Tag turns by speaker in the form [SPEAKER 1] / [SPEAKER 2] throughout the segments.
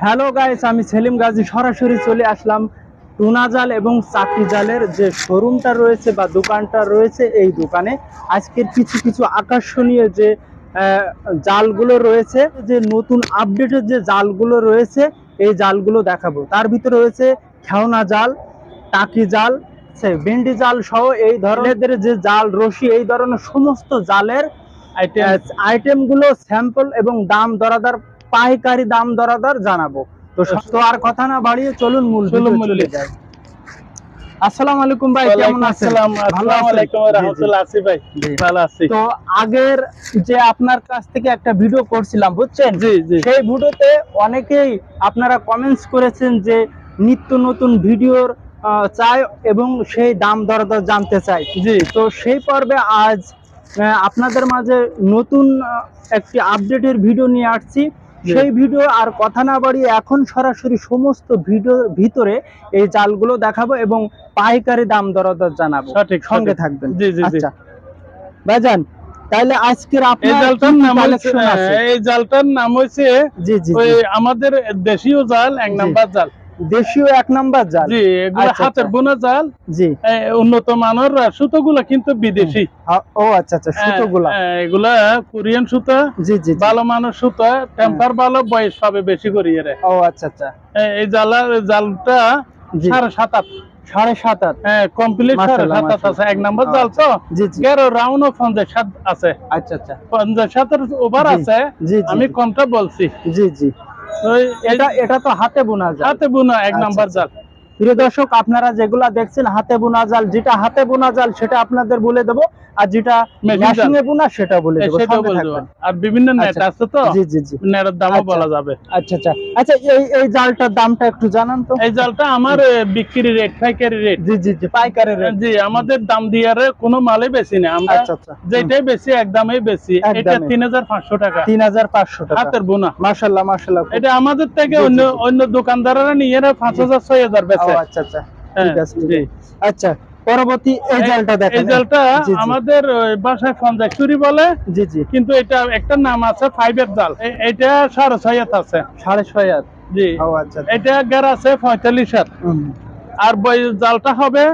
[SPEAKER 1] Hello guys, আমি সেলিম গাজী সরাসরি চলে আসলাম টুনা জাল এবং চাকি জালের যে শোরুমটা রয়েছে বা দোকানটা রয়েছে। এই দোকানে আজকের কিছু কিছু আকর্ষণীয় যে জালগুলো রয়েছে, যে নতুন আপডেটের যে জালগুলো রয়েছে, এই জালগুলো দেখাবো। তার ভিতরে রয়েছে খেওনা জাল, টাকি জাল, বেন্ডি জাল সহ এই ধরনের যে জাল, রশি, এই ধরনের সমস্ত জালের আইটেমগুলো স্যাম্পল এবং দাম দরাদার, পাইকারি দাম দরাদার জানাবো। তো আর কথা না বাড়িয়ে চলুন মূল চলে যাই। আসসালামু আলাইকুম ভাই, কেমন আছেন?
[SPEAKER 2] আসসালামু আলাইকুম ওয়া রাহমাতুল্লাহ। আছি ভাই, ভালো আছি।
[SPEAKER 1] তো আগের যে আপনার কাছ থেকে একটা ভিডিও করছিলাম বুঝছেন,
[SPEAKER 2] জি জি,
[SPEAKER 1] সেই ভিডিওতে অনেকেই আপনারা কমেন্টস করেছেন যে নিত্য নতুন ভিডিওর চাই এবং সেই দাম দরদার জানতে চাই। জি, তো সেই পর্বে আজ আপনাদের মাঝে নতুন একটি আপডেটের ভিডিও নিয়ে আসছি। সেই ভিডিও আর কথা না বাড়িয়ে এখন সরাসরি সমস্ত ভিডিওর ভিতরে এই জালগুলো দেখাবো এবং পাইকারি দাম দরদার জানাবো।
[SPEAKER 2] সঠিক,
[SPEAKER 1] সঙ্গে থাকবেন।
[SPEAKER 2] জি জি জি।
[SPEAKER 1] আচ্ছা ভাইজান, তাহলে আজকের
[SPEAKER 2] এই
[SPEAKER 1] আপনার
[SPEAKER 2] জালটার নাম হচ্ছে, এই জালটার নাম হচ্ছে
[SPEAKER 1] জি জি
[SPEAKER 2] ওই আমাদের দেশীয় জাল, এক নাম্বার জাল,
[SPEAKER 1] দেশীয় এক নাম্বার জাল।
[SPEAKER 2] জি, এগুলো হাতের বোনা জাল।
[SPEAKER 1] জি,
[SPEAKER 2] উন্নত মানের সুতোগুলো কিন্তু বিদেশি।
[SPEAKER 1] ও আচ্ছা আচ্ছা, সুতোগুলো
[SPEAKER 2] এগুলা কোরিয়ান সুতা।
[SPEAKER 1] জি জি,
[SPEAKER 2] ভালো মানের সুতা, টেম্পার ভালো, বয়স পাবে বেশি করে এর।
[SPEAKER 1] ও আচ্ছা আচ্ছা,
[SPEAKER 2] এই জালটা 7.5
[SPEAKER 1] 7.5
[SPEAKER 2] হ্যাঁ, কমপ্লিট 7.5 আছে। এক নাম্বার জাল তো গেরো রাউন্ড 57 আছে।
[SPEAKER 1] আচ্ছা আচ্ছা,
[SPEAKER 2] 57 ওভার আছে। আমি কমটা বলছি।
[SPEAKER 1] জি জি, এটা তো হাতে বোনা জাল,
[SPEAKER 2] হাতে বোনা এক নাম্বার জাল।
[SPEAKER 1] প্রিয় দর্শক, আপনারা যেগুলা দেখছেন হাতে বোনা জাল, যেটা হাতে বোনা জাল সেটা আপনাদের বলে দেবো, আর যেটা মেশিনে বোনা সেটা বলে দেবো।
[SPEAKER 2] আর বিভিন্ন নেট আছে তো,
[SPEAKER 1] জি জি জি,
[SPEAKER 2] নেটের দামও বলা যাবে।
[SPEAKER 1] আচ্ছা আচ্ছা আচ্ছা, এই জালটার দামটা একটু জানান তো।
[SPEAKER 2] এই জালটা আমার বিক্রি রেট, পাইকারি রেট।
[SPEAKER 1] জি জি জি, পাইকারি রেট।
[SPEAKER 2] জি, আমাদের দাম দিয়ে কোনো মালে বেশি না আমরা। আচ্ছা আচ্ছা, যেটাই বেশি একদমই বেশি। এটা 3500 টাকা।
[SPEAKER 1] 3500 টাকা
[SPEAKER 2] হাতের বোনা।
[SPEAKER 1] মাশাআল্লাহ মাশাআল্লাহ।
[SPEAKER 2] এটা আমাদের থেকে অন্য দোকানদাররা নিয়ে 5000 6000 বেচে।
[SPEAKER 1] আচ্ছা আচ্ছা, ঠিক আছে। জি, আচ্ছা, পরবর্তী এই জালটা দেখেন।
[SPEAKER 2] এই জালটা আমাদের ভাষায় ফঞ্জাচুরি বলে। জি জি, কিন্তু এটা একটা নাম আছে ফাইবার জাল। এটা 6.5 আছে।
[SPEAKER 1] 6.5?
[SPEAKER 2] জি, ও আচ্ছা। এটা গের আছে 45। আর জালটা হবে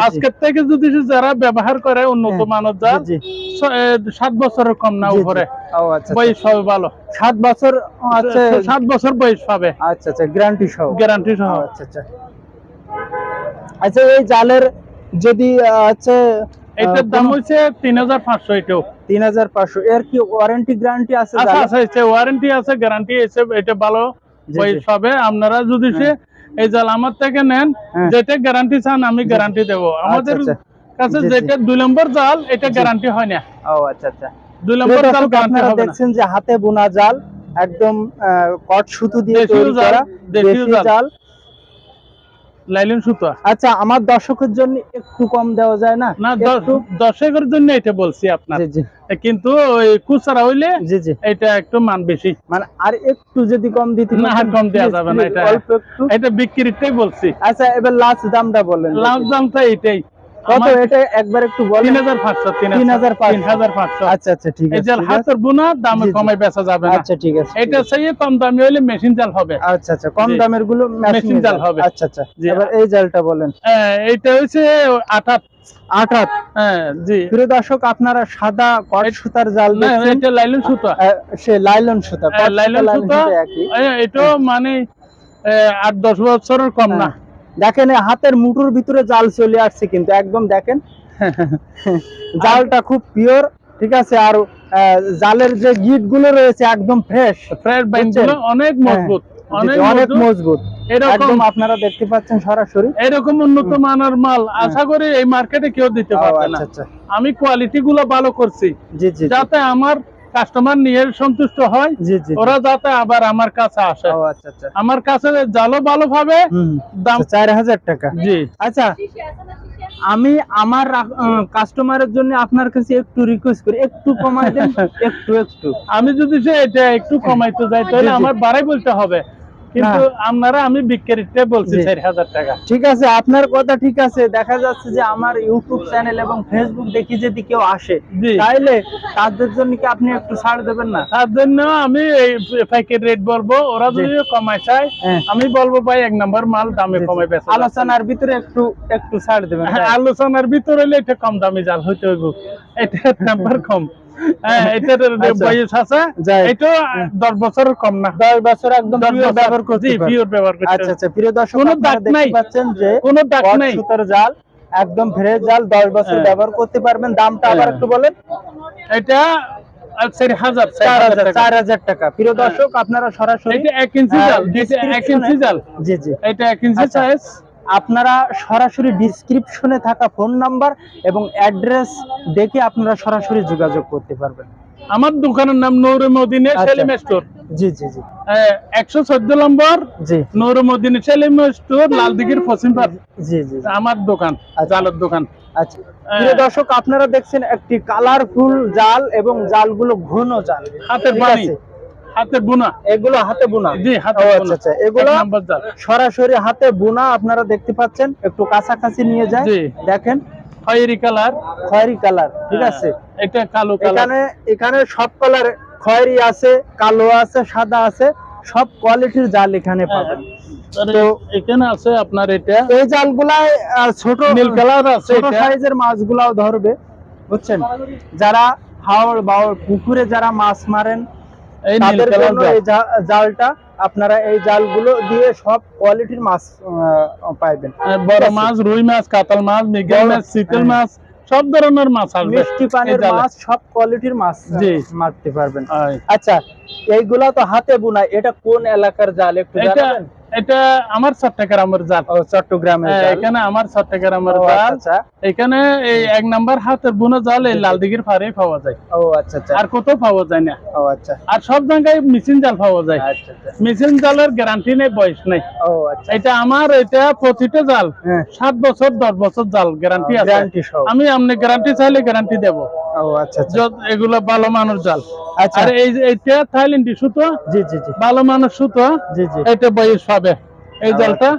[SPEAKER 2] আজকের থেকে যদি যারা ব্যবহার করে উন্নত মানের জাল, 7 বছরের কম না উপরে। ও আচ্ছা, বয়স হবে ভালো।
[SPEAKER 1] 7 বছর আছে,
[SPEAKER 2] 7 বছর বয়স পাবে।
[SPEAKER 1] আচ্ছা আচ্ছা, গ্যারান্টি সহ।
[SPEAKER 2] গ্যারান্টি সহ।
[SPEAKER 1] আচ্ছা আচ্ছা আচ্ছা, এই জালের যদি আছে,
[SPEAKER 2] এটার দাম হচ্ছে 3500। এটাও
[SPEAKER 1] 3500। এর কি ওয়ারেন্টি গ্যারান্টি আছে?
[SPEAKER 2] আছে, ওয়ারেন্টি আছে, গ্যারান্টি আছে। এটা ভালো বয়স পাবে। আপনারা যদি এই জাল আমার থেকে নেন, যেটা গ্যারান্টি চান আমি গ্যারান্টি দেব। আমাদের কাছে যেটা 2 নম্বর জাল, এটা গ্যারান্টি হয় না।
[SPEAKER 1] ও আচ্ছা আচ্ছা,
[SPEAKER 2] 2 নম্বর জাল গ্যারান্টি হবে না।
[SPEAKER 1] দেখছেন যে হাতে বোনা জাল, একদম কট সুতো দিয়ে তৈরি করা দেশি জাল,
[SPEAKER 2] লাইলন সুতা।
[SPEAKER 1] আচ্ছা, আমার দর্শকের জন্য একটু কম দেওয়া যায় না?
[SPEAKER 2] না, দর্শকের জন্য এটা বলছি আপনার। জি জি, কিন্তু ওই খুচরা হইলে জি জি এটা একটু মান বেশি,
[SPEAKER 1] মানে আর একটু যদি কম দিতে।
[SPEAKER 2] না, আর কম দেওয়া যাবে না। এটা অল্প একটু, এটা বিক্রিটাই বলছি।
[SPEAKER 1] আচ্ছা, এবার লাস্ট দামটা বলেন।
[SPEAKER 2] লাস্ট দামটা এটাই।
[SPEAKER 1] কত এটা একবার একটু বলেন।
[SPEAKER 2] 3500। 3500।
[SPEAKER 1] আচ্ছা আচ্ছা, ঠিক আছে।
[SPEAKER 2] এই জাল হাতের বোনা, দামে কমাই বেচা যাবে না।
[SPEAKER 1] আচ্ছা ঠিক আছে,
[SPEAKER 2] এটা চাইয়ে কম দামি হইলে মেশিন জাল হবে।
[SPEAKER 1] আচ্ছা আচ্ছা, কম দামের গুলো মেশিন জাল হবে। আচ্ছা আচ্ছা, এবার এই জালটা বলেন।
[SPEAKER 2] এইটা হচ্ছে
[SPEAKER 1] 88।
[SPEAKER 2] হ্যাঁ জি,
[SPEAKER 1] প্রিয় দর্শক, আপনারা সাদা কট সুতার জাল দেখছেন।
[SPEAKER 2] এটা লাইলন সুতা।
[SPEAKER 1] সে লাইলন সুতা,
[SPEAKER 2] লাইলন সুতা। এটা মানে 8-10 বছরের কম না।
[SPEAKER 1] দেখেন হাতের মুঠোর ভিতরে জাল চলে আসছে, কিন্তু একদম দেখেন জালটা খুব পিওর, ঠিক আছে। আর জালের যে গিট গুলো রয়েছে একদম ফ্রেশ বাইনগুলো অনেক মজবুত, অনেক মজবুত। এরকম আপনারা দেখতে পাচ্ছেন সরাসরি।
[SPEAKER 2] এরকম উন্নত মানের মাল আশা করি এই মার্কেটে কেউ দিতে পারবে না। আমি কোয়ালিটি গুলো ভালো করছি, জি জি, যাতে আমার কাস্টমার নিয়ে সন্তুষ্ট হয়, ওরা যাতে আবার আমার কাছে আসে। আচ্ছা আচ্ছা, আমার কাছে জালও ভালো পাবে, দাম
[SPEAKER 1] 4000 টাকা।
[SPEAKER 2] জি,
[SPEAKER 1] আচ্ছা, আমি আমার কাস্টমারের জন্য আপনার কাছে একটু রিকোয়েস্ট করি, একটু কমাই দেন। একটু আমি যদি এটা একটু কমাইতে যাই তাহলে আমার বাড়াই বলতে হবে।
[SPEAKER 2] কিন্তু আপনারা আমি বিক্রিতে বলছি 4000 টাকা।
[SPEAKER 1] ঠিক আছে, আপনার কথা ঠিক আছে। দেখা যাচ্ছে যে আমার ইউটিউব চ্যানেল এবং ফেসবুক দেখি যদি কেউ আসে তাইলে তাদের জন্য কি আপনি একটু ছাড় দেবেন না?
[SPEAKER 2] তার জন্য আমি এই প্যাকেট রেট বলবো, ওরা যদি কমায় চায় আমি বলবো ভাই 1 নাম্বার মাল দামে কমায় বেচা।
[SPEAKER 1] আলোচনার ভিতরে একটু ছাড় দেবেন।
[SPEAKER 2] আলোচনার ভিতরে হলে এটা কম দামি জাল হইতে হইব, এটা নাম্বার কম। এটার বয়স আছে, এটা 10 বছরের কম না,
[SPEAKER 1] 10 বছর একদম পিওর ব্যবহার করতে পারবেন।
[SPEAKER 2] পিওর ব্যবহার করতে।
[SPEAKER 1] আচ্ছা আচ্ছা, প্রিয় দর্শক
[SPEAKER 2] কোনো দাগ
[SPEAKER 1] আপনারা
[SPEAKER 2] নাই,
[SPEAKER 1] দেখতে পাচ্ছেন যে
[SPEAKER 2] কোনো দাগ নাই,
[SPEAKER 1] সুতার জাল একদম ফ্রেশ জাল, 10 বছর ব্যবহার করতে পারবেন। দামটা আবার একটু বলেন।
[SPEAKER 2] এটা
[SPEAKER 1] 4000 টাকা। প্রিয় দর্শক আপনারা সরাসরি
[SPEAKER 2] এটা 1 ইঞ্চি জাল, এটা 1 ইঞ্চি জাল।
[SPEAKER 1] জি জি,
[SPEAKER 2] এটা 1 ইঞ্চি সাইজ।
[SPEAKER 1] আপনারা সরাসরি ডেসক্রিপশনে থাকা ফোন নাম্বার এবং অ্যাড্রেস দেখে আপনারা সরাসরি যোগাযোগ করতে পারবেন।
[SPEAKER 2] আমার দোকানের নাম নূরে মদিনা সেলিম স্টোর।
[SPEAKER 1] জি জি জি,
[SPEAKER 2] 114 নম্বর
[SPEAKER 1] জি,
[SPEAKER 2] নূরে মদিনা সেলিম স্টোর, লালদিঘির পশ্চিম পাড়।
[SPEAKER 1] জি জি,
[SPEAKER 2] আমার দোকান, জালের দোকান।
[SPEAKER 1] আচ্ছা, প্রিয় দর্শক আপনারা দেখছেন একটি কালারফুল জাল এবং জালগুলো ঘন জাল,
[SPEAKER 2] হাতের বানি, হাতে বোনা।
[SPEAKER 1] এগুলো হাতে বোনা?
[SPEAKER 2] জি, হাতে বোনা।
[SPEAKER 1] আচ্ছা, এগুলো সরাসরি হাতে বোনা। আপনারা দেখতে পাচ্ছেন, একটু কাছাকাছি নিয়ে যায়, দেখেন
[SPEAKER 2] খয়েরি কালার,
[SPEAKER 1] খয়েরি কালার। ঠিক আছে,
[SPEAKER 2] এটা কালো কালার।
[SPEAKER 1] এখানে সব কালার, খয়েরি আছে, কালো আছে, সাদা আছে, সব কোয়ালিটির জাল এখানে পাবেন।
[SPEAKER 2] তো এখানে আছে আপনার এটা,
[SPEAKER 1] এই জালগুলাই ছোট
[SPEAKER 2] নীল কালার আছে,
[SPEAKER 1] ছোট সাইজের মাছগুলাও ধরবে, বুঝছেন? যারা হাওড় বাওড় পুকুরে যারা মাছ মারেন তাদের জন্য এই জালটা, আপনারা এই জালগুলো দিয়ে সব কোয়ালিটির মাছ পাইবেন।
[SPEAKER 2] বড় মাছ, রুই মাছ, কাতল মাছ, মৃগেল মাছ, চিতল মাছ, সব ধরনের মাছ আসবে,
[SPEAKER 1] মিষ্টি পানির মাছ, সব কোয়ালিটির মাছ মারতে পারবেন। আচ্ছা, এইগুলা তো হাতে বোনা, এটা কোন এলাকার জাল একটু জানাবেন?
[SPEAKER 2] এটা আমার চট্টগ্রামের জাল।
[SPEAKER 1] চট্টগ্রামের
[SPEAKER 2] এখানে আমার চট্টগ্রামের জাল। এখানে এই 1 নাম্বার হাতের বোনা জাল এই লালদিঘির পাড়ে পাওয়া যায়।
[SPEAKER 1] ও আচ্ছা আচ্ছা,
[SPEAKER 2] আর কোথাও পাওয়া যায় না।
[SPEAKER 1] ও আচ্ছা,
[SPEAKER 2] আর সব জায়গায় মেশিন জাল পাওয়া যায়।
[SPEAKER 1] আচ্ছা আচ্ছা,
[SPEAKER 2] মেশিন জালের গ্যারান্টি নেই, বয়স নেই।
[SPEAKER 1] ও আচ্ছা,
[SPEAKER 2] এটা আমার, এটা প্রতিটা জাল 7 বছর 10 বছর জাল গ্যারান্টি আছে। আমি আপনি গ্যারান্টি চাইলে গ্যারান্টি দেব।
[SPEAKER 1] ও আচ্ছা আচ্ছা,
[SPEAKER 2] এগুলো ভালো মানের জাল।
[SPEAKER 1] আচ্ছা,
[SPEAKER 2] আর এইটা থাইল্যান্ডি সুতো।
[SPEAKER 1] জি জি জি,
[SPEAKER 2] ভালো মানের সুতো।
[SPEAKER 1] জি জি,
[SPEAKER 2] এটা বয়স পাবে এই জালটা।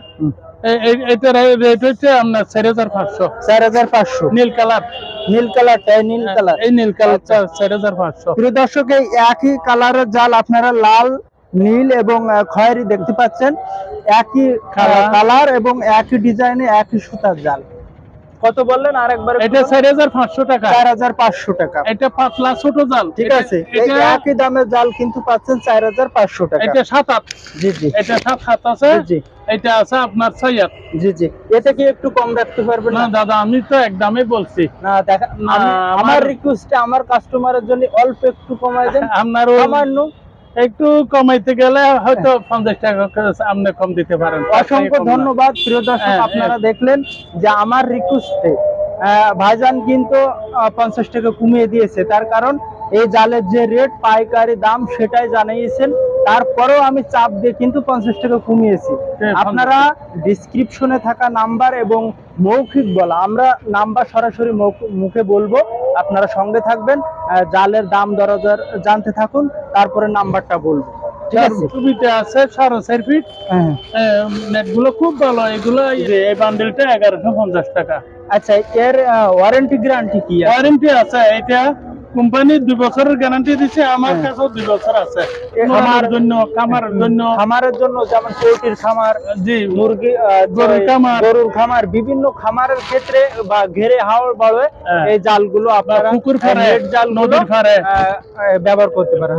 [SPEAKER 2] এটা রেট হচ্ছে আপনার 4500।
[SPEAKER 1] 4500
[SPEAKER 2] নীল কালার,
[SPEAKER 1] নীল কালারটা, নীল কালার,
[SPEAKER 2] এই নীল কালারটা 4500।
[SPEAKER 1] প্রিয় দর্শক, এই একই কালারের জাল আপনারা লাল, নীল এবং খয়েরি দেখতে পাচ্ছেন, একই কালার এবং একই ডিজাইনে একই সুতার জাল। কত বললেন আরেকবার?
[SPEAKER 2] এটা 4500 টাকা।
[SPEAKER 1] 4500 টাকা।
[SPEAKER 2] এটা পাতলা ছোট জাল।
[SPEAKER 1] ঠিক আছে, এই একই দামের জাল কিন্তু পাচ্ছেন 4500 টাকা।
[SPEAKER 2] এটা 7-8।
[SPEAKER 1] জি জি,
[SPEAKER 2] এটা 7-7 আছে। জি, এটা আছে আপনার 6-8।
[SPEAKER 1] জি জি, এটা কি একটু কম রাখতে পারবেন?
[SPEAKER 2] না দাদা, আমি তো একদমই বলছি।
[SPEAKER 1] না দেখা, আমার রিকোয়েস্ট, আমার কাস্টমারের জন্য অল্প একটু কমায় দেন।
[SPEAKER 2] আপনার
[SPEAKER 1] সামান্য
[SPEAKER 2] একটু কমাইতে গেলে হয়তো 50 টাকা আপনি কম দিতে পারেন।
[SPEAKER 1] অসংখ্য ধন্যবাদ। প্রিয় দর্শক, আপনারা দেখলেন যে আমার রিকোয়েস্টে ভাইজান কিন্তু 50 টাকা কমিয়ে দিয়েছে। তার কারণ এই জালের যে রেট পাইকারি দাম সেটাই জানিয়েছেন, তারপরেও আমি চাপ দিয়ে কিন্তু 50 টাকা কমিয়েছি। আপনারা ডেসক্রিপশনে থাকা নাম্বার এবং মৌখিক বলা, আমরা নাম্বার সরাসরি মুখে বলবো, আপনারা সঙ্গে থাকবেন, জালের দাম দরদার জানতে থাকুন, তারপরে নাম্বারটা বলবো। ঠিক আছে,
[SPEAKER 2] ছবিতে আছে 4.5 ফিট। নেটগুলো খুব ভালো। এগুলো এই বান্ডেলটা 1150 টাকা।
[SPEAKER 1] আচ্ছা, এর ওয়ারেন্টি গ্যারান্টি কি?
[SPEAKER 2] ওয়ারেন্টি আছে। এটা কোম্পানি 2 বছরের গ্যারান্টি দিচ্ছে, আমার কাছেও 2 বছর আছে। খামারের জন্য,
[SPEAKER 1] খামারের জন্য, যেমন পোল্ট্রির খামার,
[SPEAKER 2] জি,
[SPEAKER 1] মুরগি, গরুর খামার, বিভিন্ন খামারের ক্ষেত্রে বা ঘেরে হাওড় বাড়ে এই জালগুলো আপনারা
[SPEAKER 2] পুকুর পাড়ে,
[SPEAKER 1] জাল, নদীর পাড়ে ব্যবহার করতে পারেন।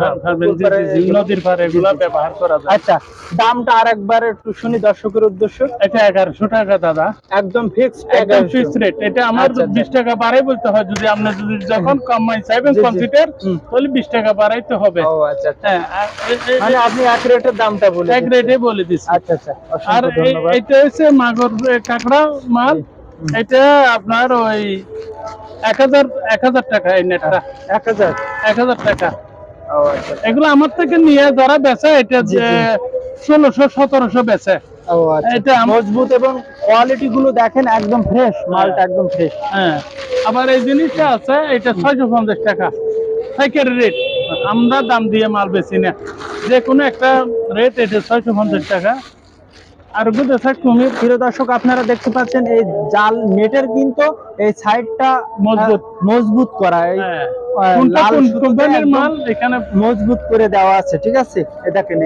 [SPEAKER 2] নদীর পাড়ে এগুলো ব্যবহার করা যায়।
[SPEAKER 1] আচ্ছা, দামটা আরেকবার একটু শুনি দর্শকের উদ্দেশ্য।
[SPEAKER 2] এটা 1100 টাকা দাদা,
[SPEAKER 1] একদম ফিক্সড,
[SPEAKER 2] একদম ফিক্সড রেট। এটা আমার 20 টাকা বাড়াই বলতে হয়। যদি আপনি যখন কমাই চাইবেন কনসিডার, তাহলে 20 টাকা বাড়াইতে হবে।
[SPEAKER 1] ও আচ্ছা, মানে আপনি এক রেটের দামটা বলে,
[SPEAKER 2] এক রেটে বলে দিচ্ছি।
[SPEAKER 1] আচ্ছা আচ্ছা,
[SPEAKER 2] আর এটা হচ্ছে মাগুর কাঁকড়া মাল। এটা আপনার ওই 1000 টাকা। এই নেটটা 1000 টাকা।
[SPEAKER 1] ও আচ্ছা,
[SPEAKER 2] এগুলো আমার থেকে নিয়ে যারা বেচে, এটা 1600-1700 বেচে।
[SPEAKER 1] ও আচ্ছা, এটা মজবুত এবং কোয়ালিটি গুলো দেখেন, একদম ফ্রেশ মালটা, একদম ফ্রেশ।
[SPEAKER 2] হ্যাঁ, আবার এই জিনিসটা আছে, এটা 650 টাকা পাইকারি রেট। আমরা দাম দিয়ে মাল বেচি না। যে কোনো একটা রেট, এটা 650 টাকা। আর গুদেছে কুমির।
[SPEAKER 1] প্রিয় দর্শক, আপনারা দেখতে পাচ্ছেন এই জাল নেটের কিন্তু এই সাইডটা মজবুত করা, এই লাল
[SPEAKER 2] কোম্পানির মাল এখানে
[SPEAKER 1] মজবুত করে দেওয়া আছে, ঠিক আছে। এই দেখেন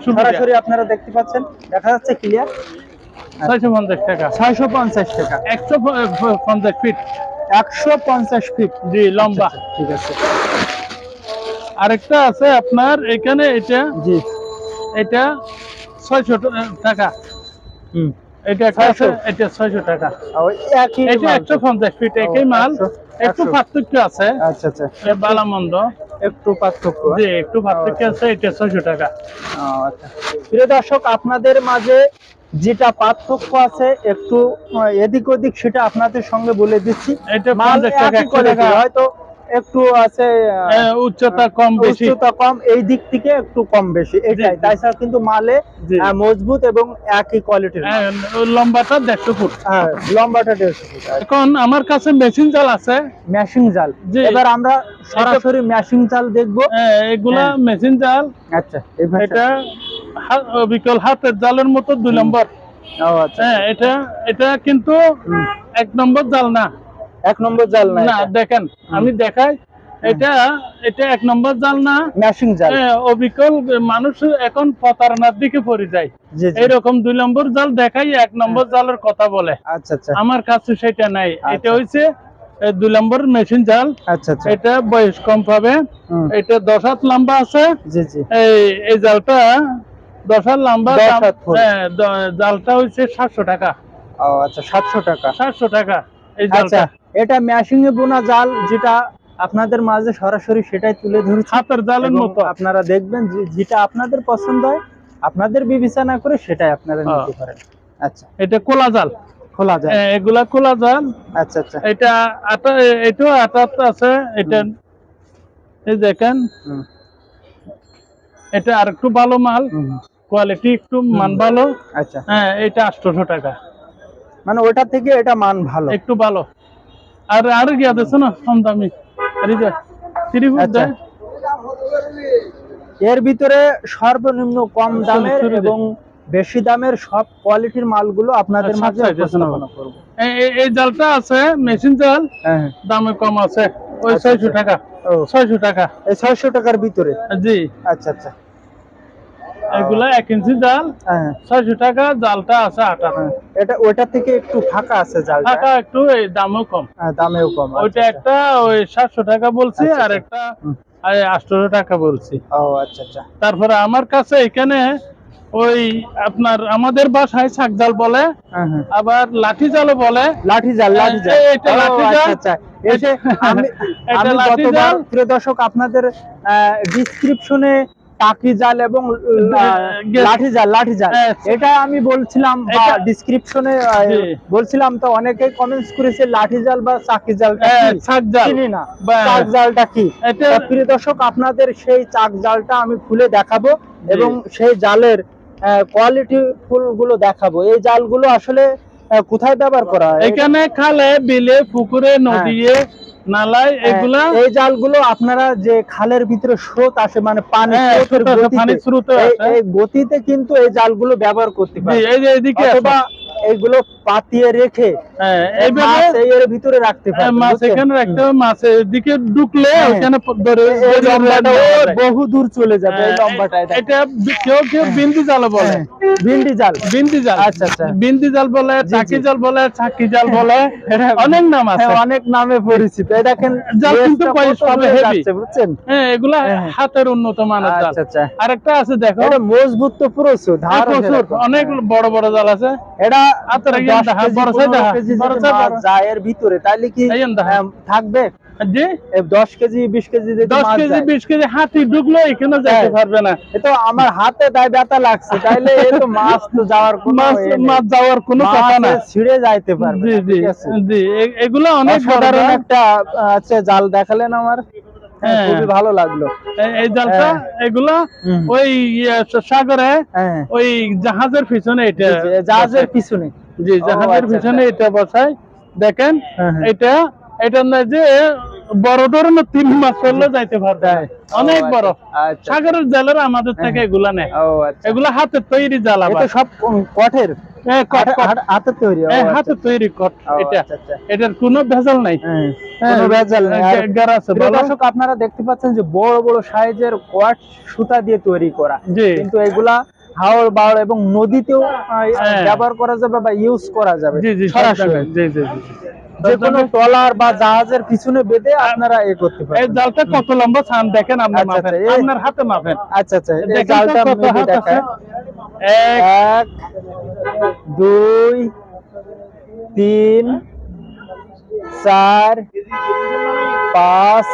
[SPEAKER 1] সরাসরি আপনারা দেখতে পাচ্ছেন, দেখা যাচ্ছে ক্লিয়ার।
[SPEAKER 2] 650 টাকা,
[SPEAKER 1] 650 টাকা,
[SPEAKER 2] 150 ফিট,
[SPEAKER 1] 150 ফিট,
[SPEAKER 2] জি লম্বা।
[SPEAKER 1] ঠিক আছে।
[SPEAKER 2] আরেকটা আছে আপনার এখানে, এটা
[SPEAKER 1] জি,
[SPEAKER 2] এটা 600 টাকা। এটা 600 টাকা। এটা 150 ফিট, একই মাল, একটু পার্থক্য আছে।
[SPEAKER 1] আচ্ছা আচ্ছা,
[SPEAKER 2] বালা মন্দ
[SPEAKER 1] একটু পার্থক্য,
[SPEAKER 2] জি একটু পার্থক্য আছে। এটা 600 টাকা।
[SPEAKER 1] আচ্ছা, প্রিয় দর্শক, আপনাদের মাঝে যেটা পার্থক্য আছে একটু এদিক ওদিক সেটা আপনাদের সঙ্গে বলে দিচ্ছি।
[SPEAKER 2] এটা 50 টাকা,
[SPEAKER 1] হয়তো একটু আছে
[SPEAKER 2] উচ্চতা কম বেশি,
[SPEAKER 1] উচ্চতা কম, এই দিক থেকে একটু কম বেশি, এটাই। তাছাড়া কিন্তু মালে মজবুত এবং একই কোয়ালিটির।
[SPEAKER 2] লম্বাটা 150 ফুট,
[SPEAKER 1] লম্বাটা 150 ফুট।
[SPEAKER 2] এখন আমার কাছে মেশিন জাল আছে,
[SPEAKER 1] মেশিন জাল। এবার আমরা সরাসরি মেশিন জাল দেখবো।
[SPEAKER 2] এগুলা মেশিন জাল।
[SPEAKER 1] আচ্ছা,
[SPEAKER 2] এটা বিকল হাতের জালের মতো 2 নম্বর। এটা কিন্তু 1 নম্বর জাল না,
[SPEAKER 1] 1 নম্বর জাল না।
[SPEAKER 2] দেখেন আমি দেখাই, এটা 1 নম্বর জাল না,
[SPEAKER 1] মেশিন জাল।
[SPEAKER 2] অবিকল মানুষ এখন প্রতারণার দিকে পড়ে যায়, এরকম 2 নম্বর জাল দেখাই 1 নম্বর জালের কথা বলে।
[SPEAKER 1] আচ্ছা আচ্ছা,
[SPEAKER 2] আমার কাছে সেটা নাই। এটা হইছে 2 নম্বর মেশিন জাল।
[SPEAKER 1] আচ্ছা আচ্ছা,
[SPEAKER 2] এটা বয়স কম পাবে। এটা 10 হাত লম্বা আছে।
[SPEAKER 1] জি জি,
[SPEAKER 2] এই জালটা 10 হাত লম্বা। জালটা হইছে 700 টাকা।
[SPEAKER 1] আচ্ছা, 700 টাকা,
[SPEAKER 2] 700 টাকা এই জালটা।
[SPEAKER 1] এটা মেশিং এ বোনা জাল, যেটা আপনাদের মাঝে সরাসরি সেটাই তুলে ধরছি।
[SPEAKER 2] হাতের জালের মতো
[SPEAKER 1] আপনারা দেখবেন যেটা আপনাদের পছন্দ হয়, আপনাদের বিবেচনা করে সেটাই আপনারা নিতে পারেন। আচ্ছা,
[SPEAKER 2] এটা কোলা জাল,
[SPEAKER 1] খোলা জাল,
[SPEAKER 2] এগুলা কোলা জাল।
[SPEAKER 1] আচ্ছা আচ্ছা,
[SPEAKER 2] এটা এটাও আটা আছে। এটা এই দেখেন, এটা আর একটু ভালো মাল, কোয়ালিটি একটু মান ভালো।
[SPEAKER 1] আচ্ছা,
[SPEAKER 2] এটা 800 টাকা,
[SPEAKER 1] মানে ওটা থেকে এটা মান ভালো,
[SPEAKER 2] একটু ভালো। আর গিয়া দেখছো না কম দামি,
[SPEAKER 1] এর ভিতরে সর্বনিম্ন কম দামের এবং বেশি দামের সব কোয়ালিটির মালগুলো আপনাদের মাঝে উপস্থাপনা করব।
[SPEAKER 2] এই জালটা আছে মেশিন জাল, দামে কম আছে, ওই 600 টাকা। 600 টাকা,
[SPEAKER 1] এই 600 টাকার ভিতরে,
[SPEAKER 2] জি।
[SPEAKER 1] আচ্ছা আচ্ছা,
[SPEAKER 2] এগুলা 1 ইঞ্চি জাল, 600 টাকা। জালটা আছে 8
[SPEAKER 1] এটা ওটা থেকে একটু ফাঁকা আছে, জালটা
[SPEAKER 2] ফাঁকা একটু, এই দামও কম,
[SPEAKER 1] দামেও কম।
[SPEAKER 2] ওইটা একটা ওই 700 টাকা বলছি, আর একটা 800 টাকা বলছি।
[SPEAKER 1] আচ্ছা আচ্ছা।
[SPEAKER 2] তারপরে আমার কাছে এখানে ওই আপনার আমাদের বাসায় শাক জাল বলে, আবার লাঠি জালও বলে।
[SPEAKER 1] লাঠি জাল, লাঠি জাল,
[SPEAKER 2] এটা লাঠি জাল।
[SPEAKER 1] আচ্ছা, আমি গতবার প্রিয় দর্শক আপনাদের ডেসক্রিপশনে টাকি জাল এবং লাঠি জাল, এটা আমি বলছিলাম, ডেসক্রিপশনে বলছিলাম, তো অনেকেই কমেন্টস করেছে লাঠি জাল বা চাকি জাল চিনি না, চাক জালটা কি। প্রিয় দর্শক, আপনাদের সেই চাক জালটা আমি খুলে দেখাবো এবং সেই জালের কোয়ালিটি ফুল গুলো দেখাবো। এই জালগুলো আসলে কোথায় ব্যবহার করা হয়?
[SPEAKER 2] এখানে খালে, বিলে, পুকুরে, নদীতে, নালায়, এগুলা
[SPEAKER 1] এই জালগুলো আপনারা যে খালের ভিতরে স্রোত আসে, মানে পানি স্রোত, এই গতিতে কিন্তু এই জালগুলো ব্যবহার করতে পারে। এইগুলো পাতিয়ে রেখে এর ভিতরে রাখতে পারে,
[SPEAKER 2] মাছ এখানে রাখতে হবে। মাছের দিকে ঢুকলে ওখানে
[SPEAKER 1] বহু দূর চলে যাবে এই লম্বাটা।
[SPEAKER 2] এটা কেউ বিন্দি জাল বলে,
[SPEAKER 1] বিন্দি জাল।
[SPEAKER 2] আচ্ছা আচ্ছা, বিন্দি জাল বলে, চাকি জাল বলে, চাকি জাল বলে, অনেক নাম আছে,
[SPEAKER 1] অনেক নামে পরিচিত। এই দেখেন
[SPEAKER 2] জাল কিন্তু
[SPEAKER 1] বুঝছেন,
[SPEAKER 2] এগুলা হাতের উন্নত মানের জাল।
[SPEAKER 1] আচ্ছা,
[SPEAKER 2] আরেকটা আছে দেখো,
[SPEAKER 1] এটা মজবুত তো প্রচুর,
[SPEAKER 2] অনেক বড় বড় জাল আছে।
[SPEAKER 1] এটা এর ভিতরে তাইলে কি থাকবে? 10 কেজি 20 কেজি
[SPEAKER 2] 20 কেজি হাতি ঢুকলো এখানে যেতে পারবে না।
[SPEAKER 1] তো আমার হাতে ব্যথা লাগছে, তাইলে মাছ তো যাওয়ার কোনো কথা না, ছিঁড়ে যাইতে পারবে।
[SPEAKER 2] জি, এগুলো অনেক
[SPEAKER 1] সাধারণ একটা জাল দেখালেন আমার, খুবই ভালো লাগলো
[SPEAKER 2] এই জালটা। এগুলা ওই সাগরে ওই জাহাজের পিছনে, এটা
[SPEAKER 1] জাহাজের পিছনে,
[SPEAKER 2] জি জাহাজের পিছনে এটা বসায়। দেখেন এটা না যে বড় ধরনের 3 মাস চললে যাইতে পারবে, অনেক বড়। সাগরের জালের আমাদের থেকে এগুলা নেই, এগুলা হাতে তৈরি জাল,
[SPEAKER 1] সব কাঠের, হাতে তৈরি,
[SPEAKER 2] হাতে তৈরি কাঠ। এটার কোনো ভেজাল নাই,
[SPEAKER 1] দর্শক আপনারা দেখতে পাচ্ছেন যে বড় বড় সাইজের কাঠ সুতা দিয়ে তৈরি করা, কিন্তু এগুলা হাওড় বাওড় এবং নদীতেও ব্যবহার করা যাবে বা ইউজ করা যাবে সরাসরি। যেকোনো ট্রলার বা জাহাজের পিছনে বেঁধে আপনারা করতে পারেন।
[SPEAKER 2] এই জালটা কত লম্বা ছান দেখেন, আপনার হাতে মাপেন।
[SPEAKER 1] আচ্ছা আচ্ছা, এই জালটা দেখেন 1 2 3 4 5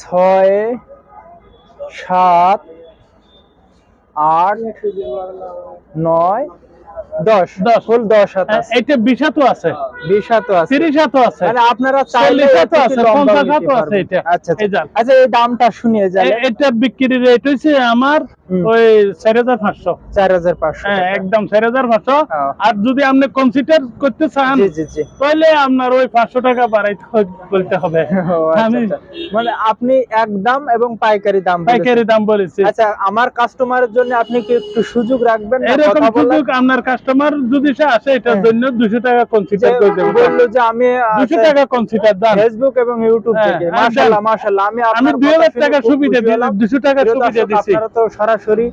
[SPEAKER 1] 6 7 8 9 10 ফুল 10 হাত আছে।
[SPEAKER 2] এটা 20 হাতও আছে,
[SPEAKER 1] 20 হাতও আছে,
[SPEAKER 2] 30 হাতও আছে,
[SPEAKER 1] মানে আপনারা চাইলে
[SPEAKER 2] 50 হাতও আছে এটা।
[SPEAKER 1] আচ্ছা আচ্ছা, এই দামটা শুনিয়ে যাবে।
[SPEAKER 2] এটা বিক্রি রেট হইছে আমার ওই 4500।
[SPEAKER 1] 4500,
[SPEAKER 2] হ্যাঁ একদম 4500। আর যদি আপনি কনসিডার করতে চান তাহলে আপনার ওই 500 টাকা বাড়াইতে বলতে হবে।
[SPEAKER 1] মানে আপনি একদম এবং পাইকারি দাম
[SPEAKER 2] বলেছি।
[SPEAKER 1] আচ্ছা, আমার কাস্টমারের জন্য আপনি কি একটু সুযোগ রাখবেন?
[SPEAKER 2] এরকম সুযোগ আপনার কাস্টমার যদি সে আসে এটার জন্য 200 টাকা কনসিডার করে দেব।
[SPEAKER 1] বললো যে আমি
[SPEAKER 2] 200 টাকা কনসিডার দেন
[SPEAKER 1] ফেসবুক এবং ইউটিউব থেকে। মাশাআল্লাহ মাশাআল্লাহ, আমি
[SPEAKER 2] 2000 টাকা সুবিধা দিলাম, 200 টাকা সুবিধা দিছি।
[SPEAKER 1] আপনারা তো সরাসরি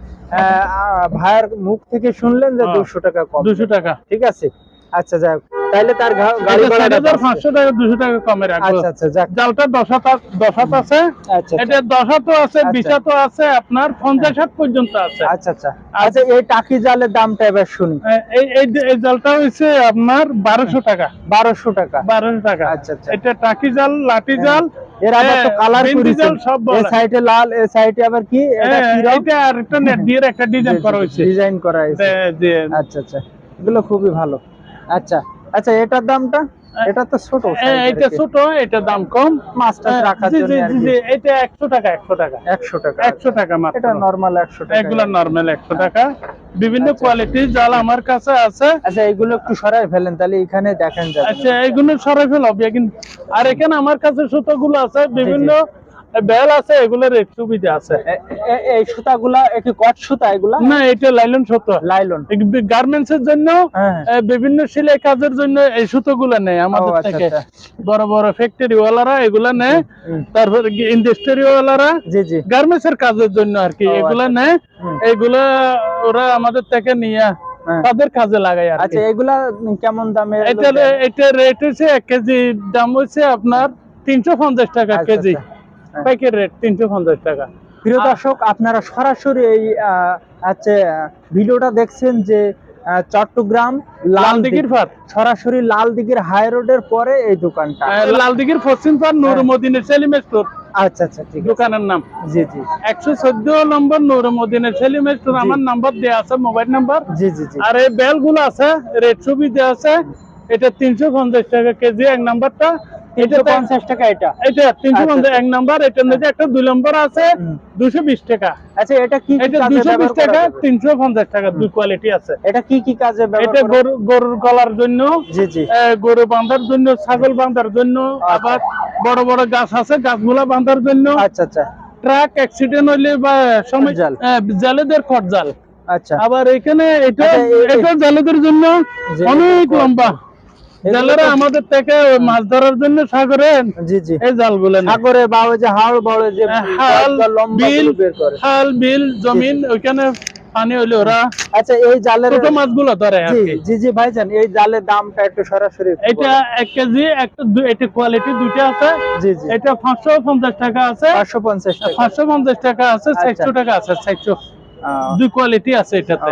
[SPEAKER 1] ভাইয়ের মুখ থেকে শুনলেন যে 200 টাকা কম,
[SPEAKER 2] 200 টাকা,
[SPEAKER 1] ঠিক আছে। আচ্ছা যাক, তাহলে তার গাড়ি ভাড়া
[SPEAKER 2] 4500 টাকা, 200 টাকা কমে রাখবো।
[SPEAKER 1] আচ্ছা আচ্ছা যাক,
[SPEAKER 2] জালটা 10 হাত আছে, এটা 10 হাতও আছে, 20 হাতও আছে, আপনার 50 হাত পর্যন্ত আছে।
[SPEAKER 1] আচ্ছা আচ্ছা আচ্ছা, এই টাকি জালের দামটা এবার শুনি।
[SPEAKER 2] এই জালটা হইছে আপনার 1200 টাকা।
[SPEAKER 1] 1200 টাকা,
[SPEAKER 2] 1200 টাকা।
[SPEAKER 1] আচ্ছা আচ্ছা,
[SPEAKER 2] এটা টাকি জাল, লাঠি জাল,
[SPEAKER 1] এর আবার তো কালার করেছেন,
[SPEAKER 2] সব
[SPEAKER 1] এই সাইডে লাল, এই সাইডে আবার কি, এটা কি রং?
[SPEAKER 2] এটা আর একটা নেট দিয়ে একটা ডিজাইন করা হয়েছে,
[SPEAKER 1] আচ্ছা আচ্ছা, এগুলো খুবই ভালো। আচ্ছা আচ্ছা, এটার দামটা? এটা তো ছোট,
[SPEAKER 2] এটা ছোট, এটা দাম কম,
[SPEAKER 1] মাছটা রাখার জন্য।
[SPEAKER 2] এটা 100 টাকা, 100 টাকা,
[SPEAKER 1] 100 টাকা,
[SPEAKER 2] 100 টাকা মাত্র।
[SPEAKER 1] এটা নরমাল 100 টাকা,
[SPEAKER 2] এগুলো নরমাল 100 টাকা। বিভিন্ন কোয়ালিটির জাল আমার কাছে আছে।
[SPEAKER 1] আচ্ছা, এগুলো একটু সরাই ফেলেন, তাহলে এখানে দেখেন যাবে।
[SPEAKER 2] আচ্ছা, এগুলো সরাই ফেল হবে কিন্তু। আর এখানে আমার কাছে সুতোগুলো আছে, বিভিন্ন বেল আছে, এগুলোর রেট সুবিধা আছে।
[SPEAKER 1] এই সুতাগুলা কি কট সুতা? এগুলা
[SPEAKER 2] না, এটা লাইলন সুতো।
[SPEAKER 1] লাইলন
[SPEAKER 2] গার্মেন্টস এর জন্য, বিভিন্ন সেলাই কাজের জন্য এই সুতোগুলো নেয় আমাদের থেকে। বড় বড় ফ্যাক্টরি ওয়ালারা এগুলা নেয়, তারপর ইন্ডাস্ট্রি ওয়ালারা গার্মেন্টস এর কাজের জন্য আর কি এগুলা নেয়। এগুলা ওরা আমাদের থেকে নিয়ে তাদের কাজে লাগায় আর কি।
[SPEAKER 1] আচ্ছা, এগুলা কেমন দামে?
[SPEAKER 2] এটা রেট হচ্ছে 1 কেজি দাম হচ্ছে আপনার 350 টাকা কেজি, প্যাকেট রেট 350 টাকা।
[SPEAKER 1] প্রিয় দর্শক, আপনারা সরাসরি এই ভিডিওটা দেখছেন যে চট্টগ্রাম লালদিঘির পার, সরাসরি লালদিঘির হাই রোডের পরে এই দোকানটা,
[SPEAKER 2] লালদিঘির পশ্চিম পার নূর মদিনা সেলিম স্টোর।
[SPEAKER 1] আচ্ছা আচ্ছা, ঠিক আছে,
[SPEAKER 2] দোকানের নাম।
[SPEAKER 1] জি জি,
[SPEAKER 2] 114 নম্বর নূর মদিনা সেলিম স্টোর। আমার নাম্বার দেয়া আছে, মোবাইল নাম্বার।
[SPEAKER 1] জি জি জি।
[SPEAKER 2] আর এই বেল গুলো আছে, রেট সুবিধা আছে। এটা 350 টাকা কেজি এক নাম্বারটা, এটা 50 টাকা। এটা 350 এক নাম্বার। এটার মধ্যে একটা 2 নম্বর আছে 220 টাকা।
[SPEAKER 1] আচ্ছা, এটা কি?
[SPEAKER 2] এটা 220 টাকা, 350 টাকা, দুই কোয়ালিটি আছে।
[SPEAKER 1] এটা কি কি কাজে ব্যবহার
[SPEAKER 2] এটা গরুর গলার জন্য,
[SPEAKER 1] জি জি,
[SPEAKER 2] গরু বাঁধার জন্য, ছাগল বাঁধার জন্য, আবার বড় বড় গাছ আছে গাছগুলা বাঁধার জন্য।
[SPEAKER 1] আচ্ছা আচ্ছা,
[SPEAKER 2] ট্রাক অ্যাক্সিডেন্ট হইলে বা সময় জালেদের খট জাল।
[SPEAKER 1] আচ্ছা,
[SPEAKER 2] আবার এখানে এটা জালেদের জন্য অনেক লম্বা। জালেরা আমাদের থেকে মাছ ধরার জন্য সাগরে,
[SPEAKER 1] জি জি,
[SPEAKER 2] এই জালগুলো
[SPEAKER 1] সাগরে বা ওই যে হাওড় বড় যে
[SPEAKER 2] হাল বিল জমিন, ওইখানে পানি হইলে ওরা
[SPEAKER 1] আচ্ছা এই জালের
[SPEAKER 2] ছোট মাছগুলো ধরে।
[SPEAKER 1] জি জি ভাইজান, এই জালের দামটা একটু সরাসরি।
[SPEAKER 2] এটা 1 কেজি, এটা কোয়ালিটি দুইটা আছে।
[SPEAKER 1] জি জি,
[SPEAKER 2] এটা 550 টাকা আছে, 550 টাকা আছে, 400 টাকা আছে, 400। দুই কোয়ালিটি আছে এটাতে।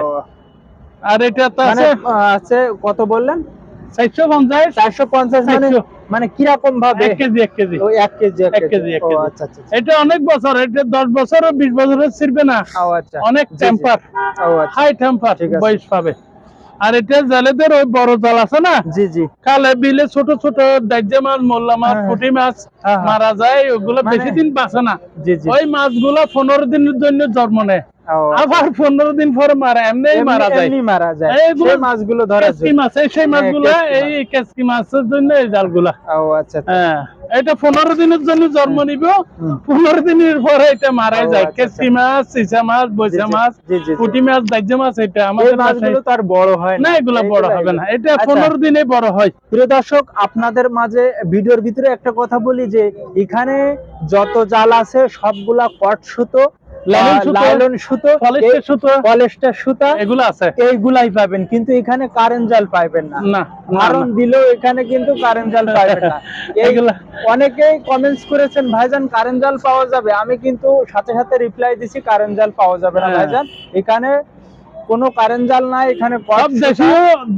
[SPEAKER 2] আর এটা তো
[SPEAKER 1] আছে কত বললেন?
[SPEAKER 2] 450।
[SPEAKER 1] 450 মানে কিরকম ভাবে?
[SPEAKER 2] 1 কেজি, 1 কেজি,
[SPEAKER 1] 1 কেজি, 1 কেজি।
[SPEAKER 2] আচ্ছা আচ্ছা, এটা অনেক বছর, এটা 10 বছর 20 বছরের ছিড়বে না।
[SPEAKER 1] আচ্ছা,
[SPEAKER 2] অনেক টেম্পার, হাই টেম্পার বয়স পাবে। আর এটা জালেদের ওই বড় জাল আছে না,
[SPEAKER 1] জি জি,
[SPEAKER 2] খালে বিলে ছোট ছোট দাজ্জা মাছ, মোল্লা মাছ, পুঁটি মাছ মারা যায়, ওগুলো বেশি দিন বাঁচে না। ওই মাছগুলো 15 দিনের জন্য জন্ম নেয়। আবার 15 দিন পরে মারা এমনিই মারা যায়,
[SPEAKER 1] এমনি মারা যায়। এই মাছগুলো ধরা যায়,
[SPEAKER 2] কেসকি মাছ, সেই মাছগুলো, এই কেসকি মাছের জন্য এই জালগুলা।
[SPEAKER 1] ও আচ্ছা,
[SPEAKER 2] হ্যাঁ, এটা 15 দিনের জন্য জন্ম নিবে, 15 দিনের পরে এটা মারা যায়। কেসকি মাছ, ইচা মাছ, বৈশা মাছ, পুঁটি মাছ, দাজ্জা মাছ, এটা আমাদের
[SPEAKER 1] মাছগুলো তো আর বড় হয়
[SPEAKER 2] না, এগুলা বড় হবে না, এটা 15 দিনে বড় হয়।
[SPEAKER 1] প্রিয় দর্শক, আপনাদের মাঝে ভিডিওর ভিতরে একটা কথা বলি যে এখানে যত জাল আছে সবগুলা কট সুতো, লাইলন সুতো, পলিস্টার সুতা
[SPEAKER 2] এগুলো আছে,
[SPEAKER 1] এইগুলাই পাবেন, কিন্তু এখানে কারেন্ট জাল পাবেন না। কারণ দিলেও এখানে কিন্তু কারেন্ট জাল পাবেন না। এইগুলা অনেকেই কমেন্টস করেছেন ভাইজান কারেন্ট জাল পাওয়া যাবে, আমি কিন্তু সাথে সাথে রিপ্লাই দিছি কারেন্ট জাল পাওয়া যাবে না ভাইজান, এখানে কোনো কারেন্ট জাল নাই, এখানে সব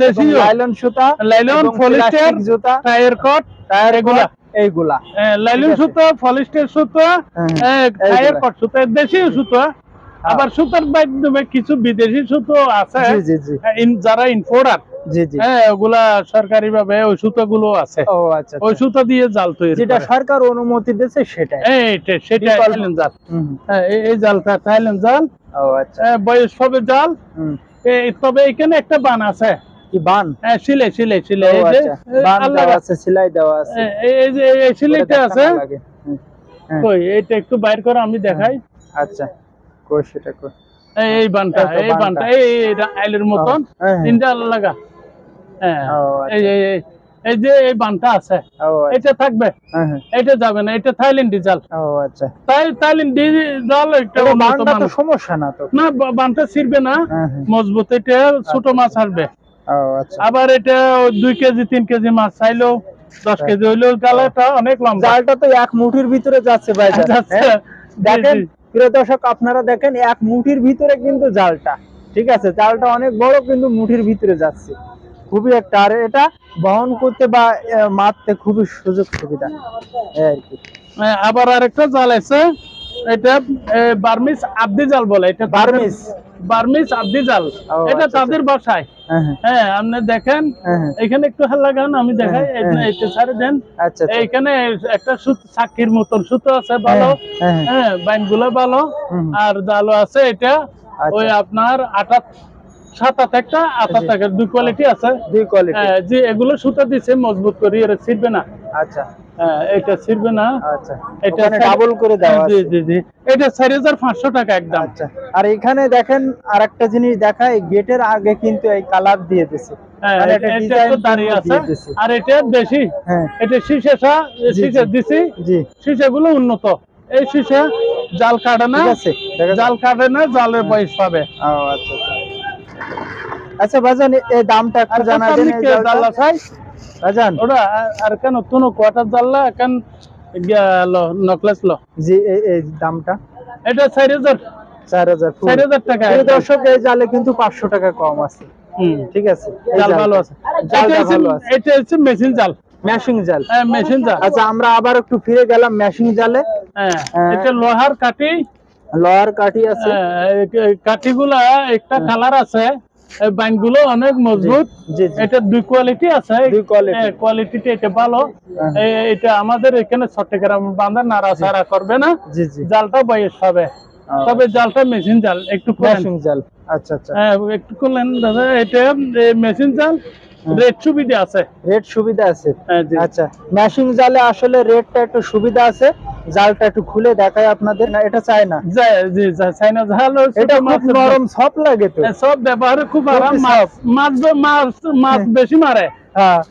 [SPEAKER 1] দেশীয় লাইলন সুতা, লাইলন পলিস্টার জুতা, টায়ার কট, এইগুলা
[SPEAKER 2] লাইলন সুতো, পলিস্টার সুতো, টায়ার কট সুতো, দেশীয় সুতো। আবার সুতার মাধ্যমে কিছু বিদেশি সুতো আছে যারা ইম্পোর্টার, ওগুলা সরকারি ভাবে ওই সুতোগুলো আছে। ওই সুতো দিয়ে জাল তৈরি,
[SPEAKER 1] যেটা সরকার অনুমতি দিয়েছে সেটা,
[SPEAKER 2] সেটা থাইল্যান্ড জাল। এই জালটা থাইল্যান্ড জাল, বয়স হবে জাল। তবে এখানে একটা বান আছে,
[SPEAKER 1] কি বান?
[SPEAKER 2] সিলাই
[SPEAKER 1] দেওয়া আছে,
[SPEAKER 2] এই যে এই সিলাইটা আছে, কই এটা একটু বাইর করে আমি দেখাই।
[SPEAKER 1] আচ্ছা, কই সেটা কই,
[SPEAKER 2] এই বানটা, এই বানটা এই আইলের মতন তিনটা লাগা। এই যে এই বানটা আছে, এটা থাকবে, এটা যাবে না, এটা থাইল্যান্ডি জাল।
[SPEAKER 1] আচ্ছা,
[SPEAKER 2] থাইল্যান্ডি জাল, একটা
[SPEAKER 1] বানটা তো সমস্যা না তো,
[SPEAKER 2] না বানটা ছিড়বে না, মজবুত, এটা ছোট মাছ আসবে।
[SPEAKER 1] আচ্ছা,
[SPEAKER 2] আবার এটা 2 কেজি 3 কেজি মাছ চাইলেও 10 কেজি হইলেও জালটা অনেক লম্বা।
[SPEAKER 1] জালটা তো এক মুঠির ভিতরে যাচ্ছে ভাই, দেখেন প্রিয় দর্শক, আপনারা দেখেন এক মুঠির ভিতরে কিন্তু জালটা, ঠিক আছে, জালটা অনেক বড় কিন্তু মুঠির ভিতরে যাচ্ছে, খুবই একটা, আর এটা বহন করতে বা মারতে খুবই সুযোগ সুবিধা আর কি।
[SPEAKER 2] আবার আরেকটা জাল আছে, এটা বার্মিস আব্দি জাল বলে, এটা বার্মিস আব্দি জাল, এটা তাদের ভাষায়। হ্যাঁ, আপনি দেখেন এখানে একটু লাগান, আমি দেখাই, এটা ছাড়ে দেন। এইখানে একটা সাক্ষীর মতন সুতো আছে ভালো, হ্যাঁ, বাইন গুলো ভালো, আর জালও আছে, এটা ওই আপনার 7 একটা 8 টাকা, 2 কোয়ালিটি আছে, 2 কোয়ালিটি। যে এগুলো সুতা দিছে মজবুত করে, এর ছিড়বে না। আচ্ছা, এটা ছিড়বে না। আচ্ছা, এটা ডাবল করে দেওয়া আছে। জি জি, এটা 4500 টাকা একদম। আচ্ছা, আর এখানে দেখেন আরেকটা জিনিস দেখায়, গেটের আগে কিন্তু এই কালার দিয়ে দিয়েছে, মানে এটা ডিজাইন দাঁড়িয়ে আছে, আর এটা বেশি, এটা শীষা দিছি, জি, শীষাগুলো উন্নত, এই শীষা জাল কাটে না, জাল কাটে না, জালের বয়স পাবে। ও আচ্ছা আচ্ছা ভাইজান, এই দামটা একটু জানা দেন। এই জালটা ভাইজান ওটা আর কেন তুনো কোয়ার্টার জাললা কেন নকলেস লো, জি, এই দামটা এটা 4000 টাকা। এই দর্শক, এই জালে কিন্তু 500 টাকা কম আছে, ঠিক আছে, জাল ভালো আছে, জালটা ভালো আছে। এটা হচ্ছে মেশিন জাল, মেশিং জাল, মেশিন জাল। আচ্ছা, আমরা আবার একটু ফিরে গেলাম মেশিং জালে। এটা লোহার কাঠি আছে, কাঠিগুলা একটা কালার আছে, বাইনগুলো অনেক মজবুত, এটা 2 কোয়ালিটি আছে, কোয়ালিটিটা এটা ভালো। এটা আমাদের এখানে চট্টগ্রাম বান্দা নাড়াচাড়া করবে না, জালটা বয়স হবে, তবে জালটা মেশিন জাল, একটু মেশিন জাল। আচ্ছা আচ্ছা, একটু করলেন দাদা, এটা মেশিন জাল, রেট সুবিধা আছে, আচ্ছা, মেশিং জালে আসলে রেটটা একটু সুবিধা আছে। জালটা একটু খুলে দেখাই আপনাদের, না এটা চায়না, জি চায়না জাল, এটা খুব নরম, সফট লাগে, তো সব ব্যবহারে খুব আরাম, মাছ বেশি মারে,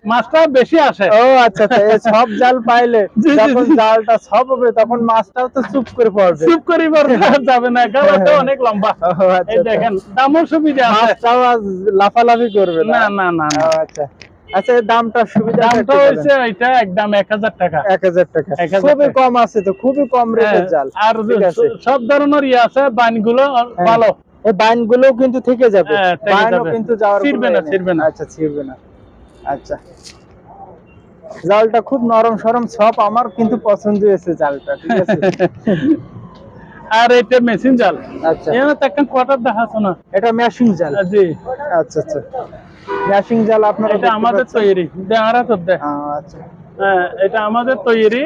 [SPEAKER 2] মাছটা বেশি আসে। ও আচ্ছা আচ্ছা, এই সব জাল পাইলে যখন জালটা সব হবে তখন মাছটাও তো চুপ করে পড়বে, যাবে না, কারণ অনেক লম্বা। এই দেখেন দামও সুবিধা আছে, মাছটাও লাফালাফি করবে না, না না। আচ্ছা আচ্ছা, দামটা সুবিধা, দামটা হইছে এটা একদম 1000 টাকা। 1000 টাকা খুবই কম আছে, তো খুবই কম রেটের জাল। আর সব ধরনের আছে, বাইনগুলো ভালো, এই বাইনগুলো কিন্তু থেকে যাবে, বাইনও কিন্তু যাওয়ার ছিড়বে না। আচ্ছা, ছিড়বে না। আচ্ছা, জালটা খুব নরম সরম, সব আমার কিন্তু পছন্দ হয়েছে জালটা, ঠিক আছে। আর এটা মেশিন জাল। আচ্ছা, এখানে তো একটা কোয়ার্টার দেখাছো না, এটা মেশিং জাল। জি, আচ্ছা আচ্ছা, মেশিং জাল আপনারা, এটা আমাদের তৈরি, দেখারা তো দেখ। আচ্ছা, এটা আমাদের তৈরি।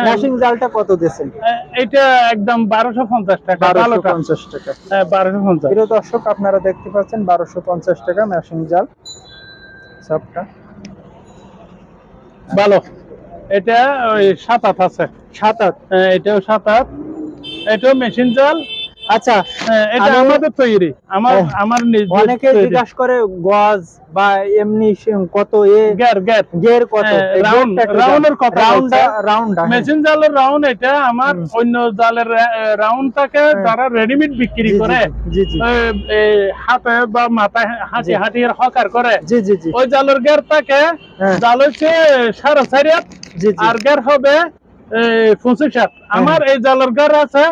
[SPEAKER 1] মেশিং জালটা কত দিয়েছেন?
[SPEAKER 2] এটা একদম 1250 টাকা।
[SPEAKER 1] 1250 টাকা।
[SPEAKER 2] 1250।
[SPEAKER 1] প্রিয় দর্শক আপনারা দেখতে পাচ্ছেন 1250 টাকা মেশিং জাল সবটা
[SPEAKER 2] ভালো। এটা ওই 7/8 আছে।
[SPEAKER 1] 7/8।
[SPEAKER 2] এটাও 7/8। এটাও মেশিন জাল।
[SPEAKER 1] আচ্ছা,
[SPEAKER 2] এটা আমাদের তৈরি। আমার নিজের।
[SPEAKER 1] অনেকে জিজ্ঞাসা করে গজ বা এমনি কত গের কত
[SPEAKER 2] রাউন্ডের কত রাউন্ড মেশিন জালের রাউন্ড। এটা আমার অন্য জালের রাউন্ডটাকে যারা রেডিমেড বিক্রি করে হাতে বা মাথায় হাঁটি হকার করে ওই জালের গেরটাকে জাল হচ্ছে 4.5 আর গের হবে 25। আমার এই জালের গের আছে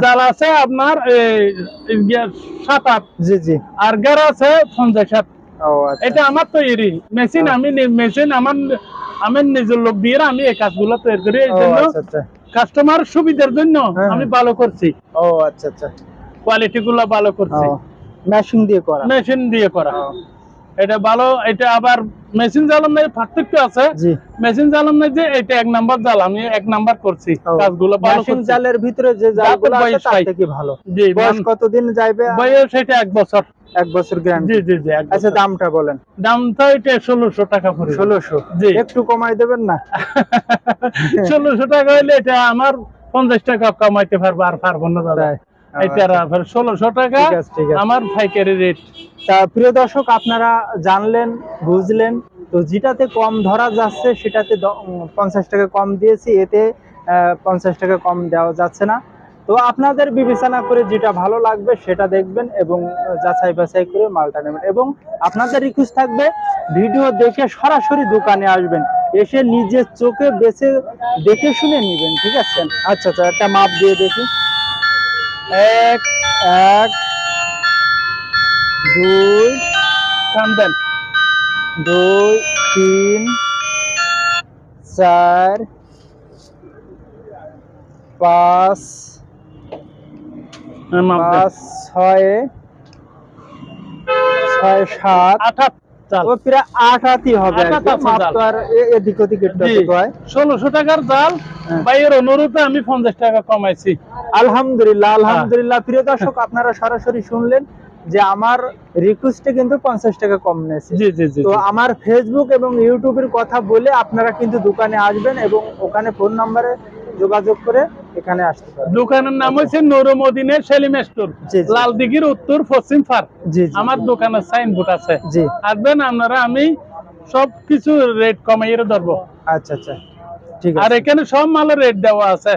[SPEAKER 2] জাল আছে আপনার 7/8। আর গের আছে 50। এটা আমার তৈরি মেশিন। আমি নিজের লোক দিয়ে আমি এই কাজগুলো তৈরি করি। এই জন্য কাস্টমার সুবিধার জন্য আমি ভালো করছি। কোয়ালিটি গুলো ভালো করছি।
[SPEAKER 1] মেশিন দিয়ে করা
[SPEAKER 2] এটা ভালো। এটা আবার মেশিন জালাম নাই পার্থক্য আছে। মেশিন জালাম নাই যে এটা 1 নাম্বার জাল, আমি 1 নাম্বার করছি কাজগুলো ভালো।
[SPEAKER 1] মেশিন জালের ভিতরে যে জালগুলো আছে তার থেকে ভালো। বয়স কতদিন যাবে?
[SPEAKER 2] বয়স এটা 1 বছর।
[SPEAKER 1] 1 বছর গ্যারান্টি।
[SPEAKER 2] জি।
[SPEAKER 1] আচ্ছা, দামটা বলেন।
[SPEAKER 2] দামটা এটা 1600 টাকা পড়ে।
[SPEAKER 1] 1600। জি, একটু কমাই দেবেন না?
[SPEAKER 2] 1600 টাকা হইলে এটা আমার 50 টাকা কমাইতে পারবো। আর পারবো না দাদা। এটা 1600 টাকা আমার পাইকারি রেট।
[SPEAKER 1] তা প্রিয় দর্শক আপনারা জানলেন, বুঝলেন তো, যেটাতে কম ধরা যাচ্ছে সেটাতে 50 টাকা কম দিয়েছি, এতে 50 টাকা কম দেওয়া যাচ্ছে না। তো আপনাদের বিবেচনা করে যেটা ভালো লাগবে সেটা দেখবেন এবং যাচাই বাছাই করে মালটা নেবেন। এবং আপনাদের রিকোয়েস্ট থাকবে ভিডিও দেখে সরাসরি দোকানে আসবেন, এসে নিজের চোখে দেখে শুনে নেবেন, ঠিক আছে? আচ্ছা, একটা মাপ দিয়ে দেখি। 1 2 3 4 5 6 7 8। ও প্রায় 8 হবে। এদিক ওদিক
[SPEAKER 2] 1600 টাকার জাল ভাইয়ের অনুরোধে আমি 50 টাকা কমাইছি।
[SPEAKER 1] আলহামদুলিল্লাহ। প্রিয় দর্শক আপনারা সরাসরি শুনলেন যে আমার রিকোয়েস্টে কিন্তু 50 টাকা কম নিয়েছে। তো আমার ফেসবুক এবং ইউটিউবের কথা বলে আপনারা কিন্তু দোকানে আসবেন এবং ওখানে ফোন নম্বরে যোগাযোগ করে এখানে আসতে পারেন।
[SPEAKER 2] দোকানের নাম হচ্ছে নূর মদিনা সেলিম স্টোর, লালদিঘির উত্তর পশ্চিম পার। আমার দোকানের সাইনবোর্ড আছে। আসবেন আপনারা, আমি সবকিছু রেট কমাইয়ে ধরবো।
[SPEAKER 1] আচ্ছা, ঠিক আছে।
[SPEAKER 2] আর এখানে সব মালের রেট দেওয়া আছে।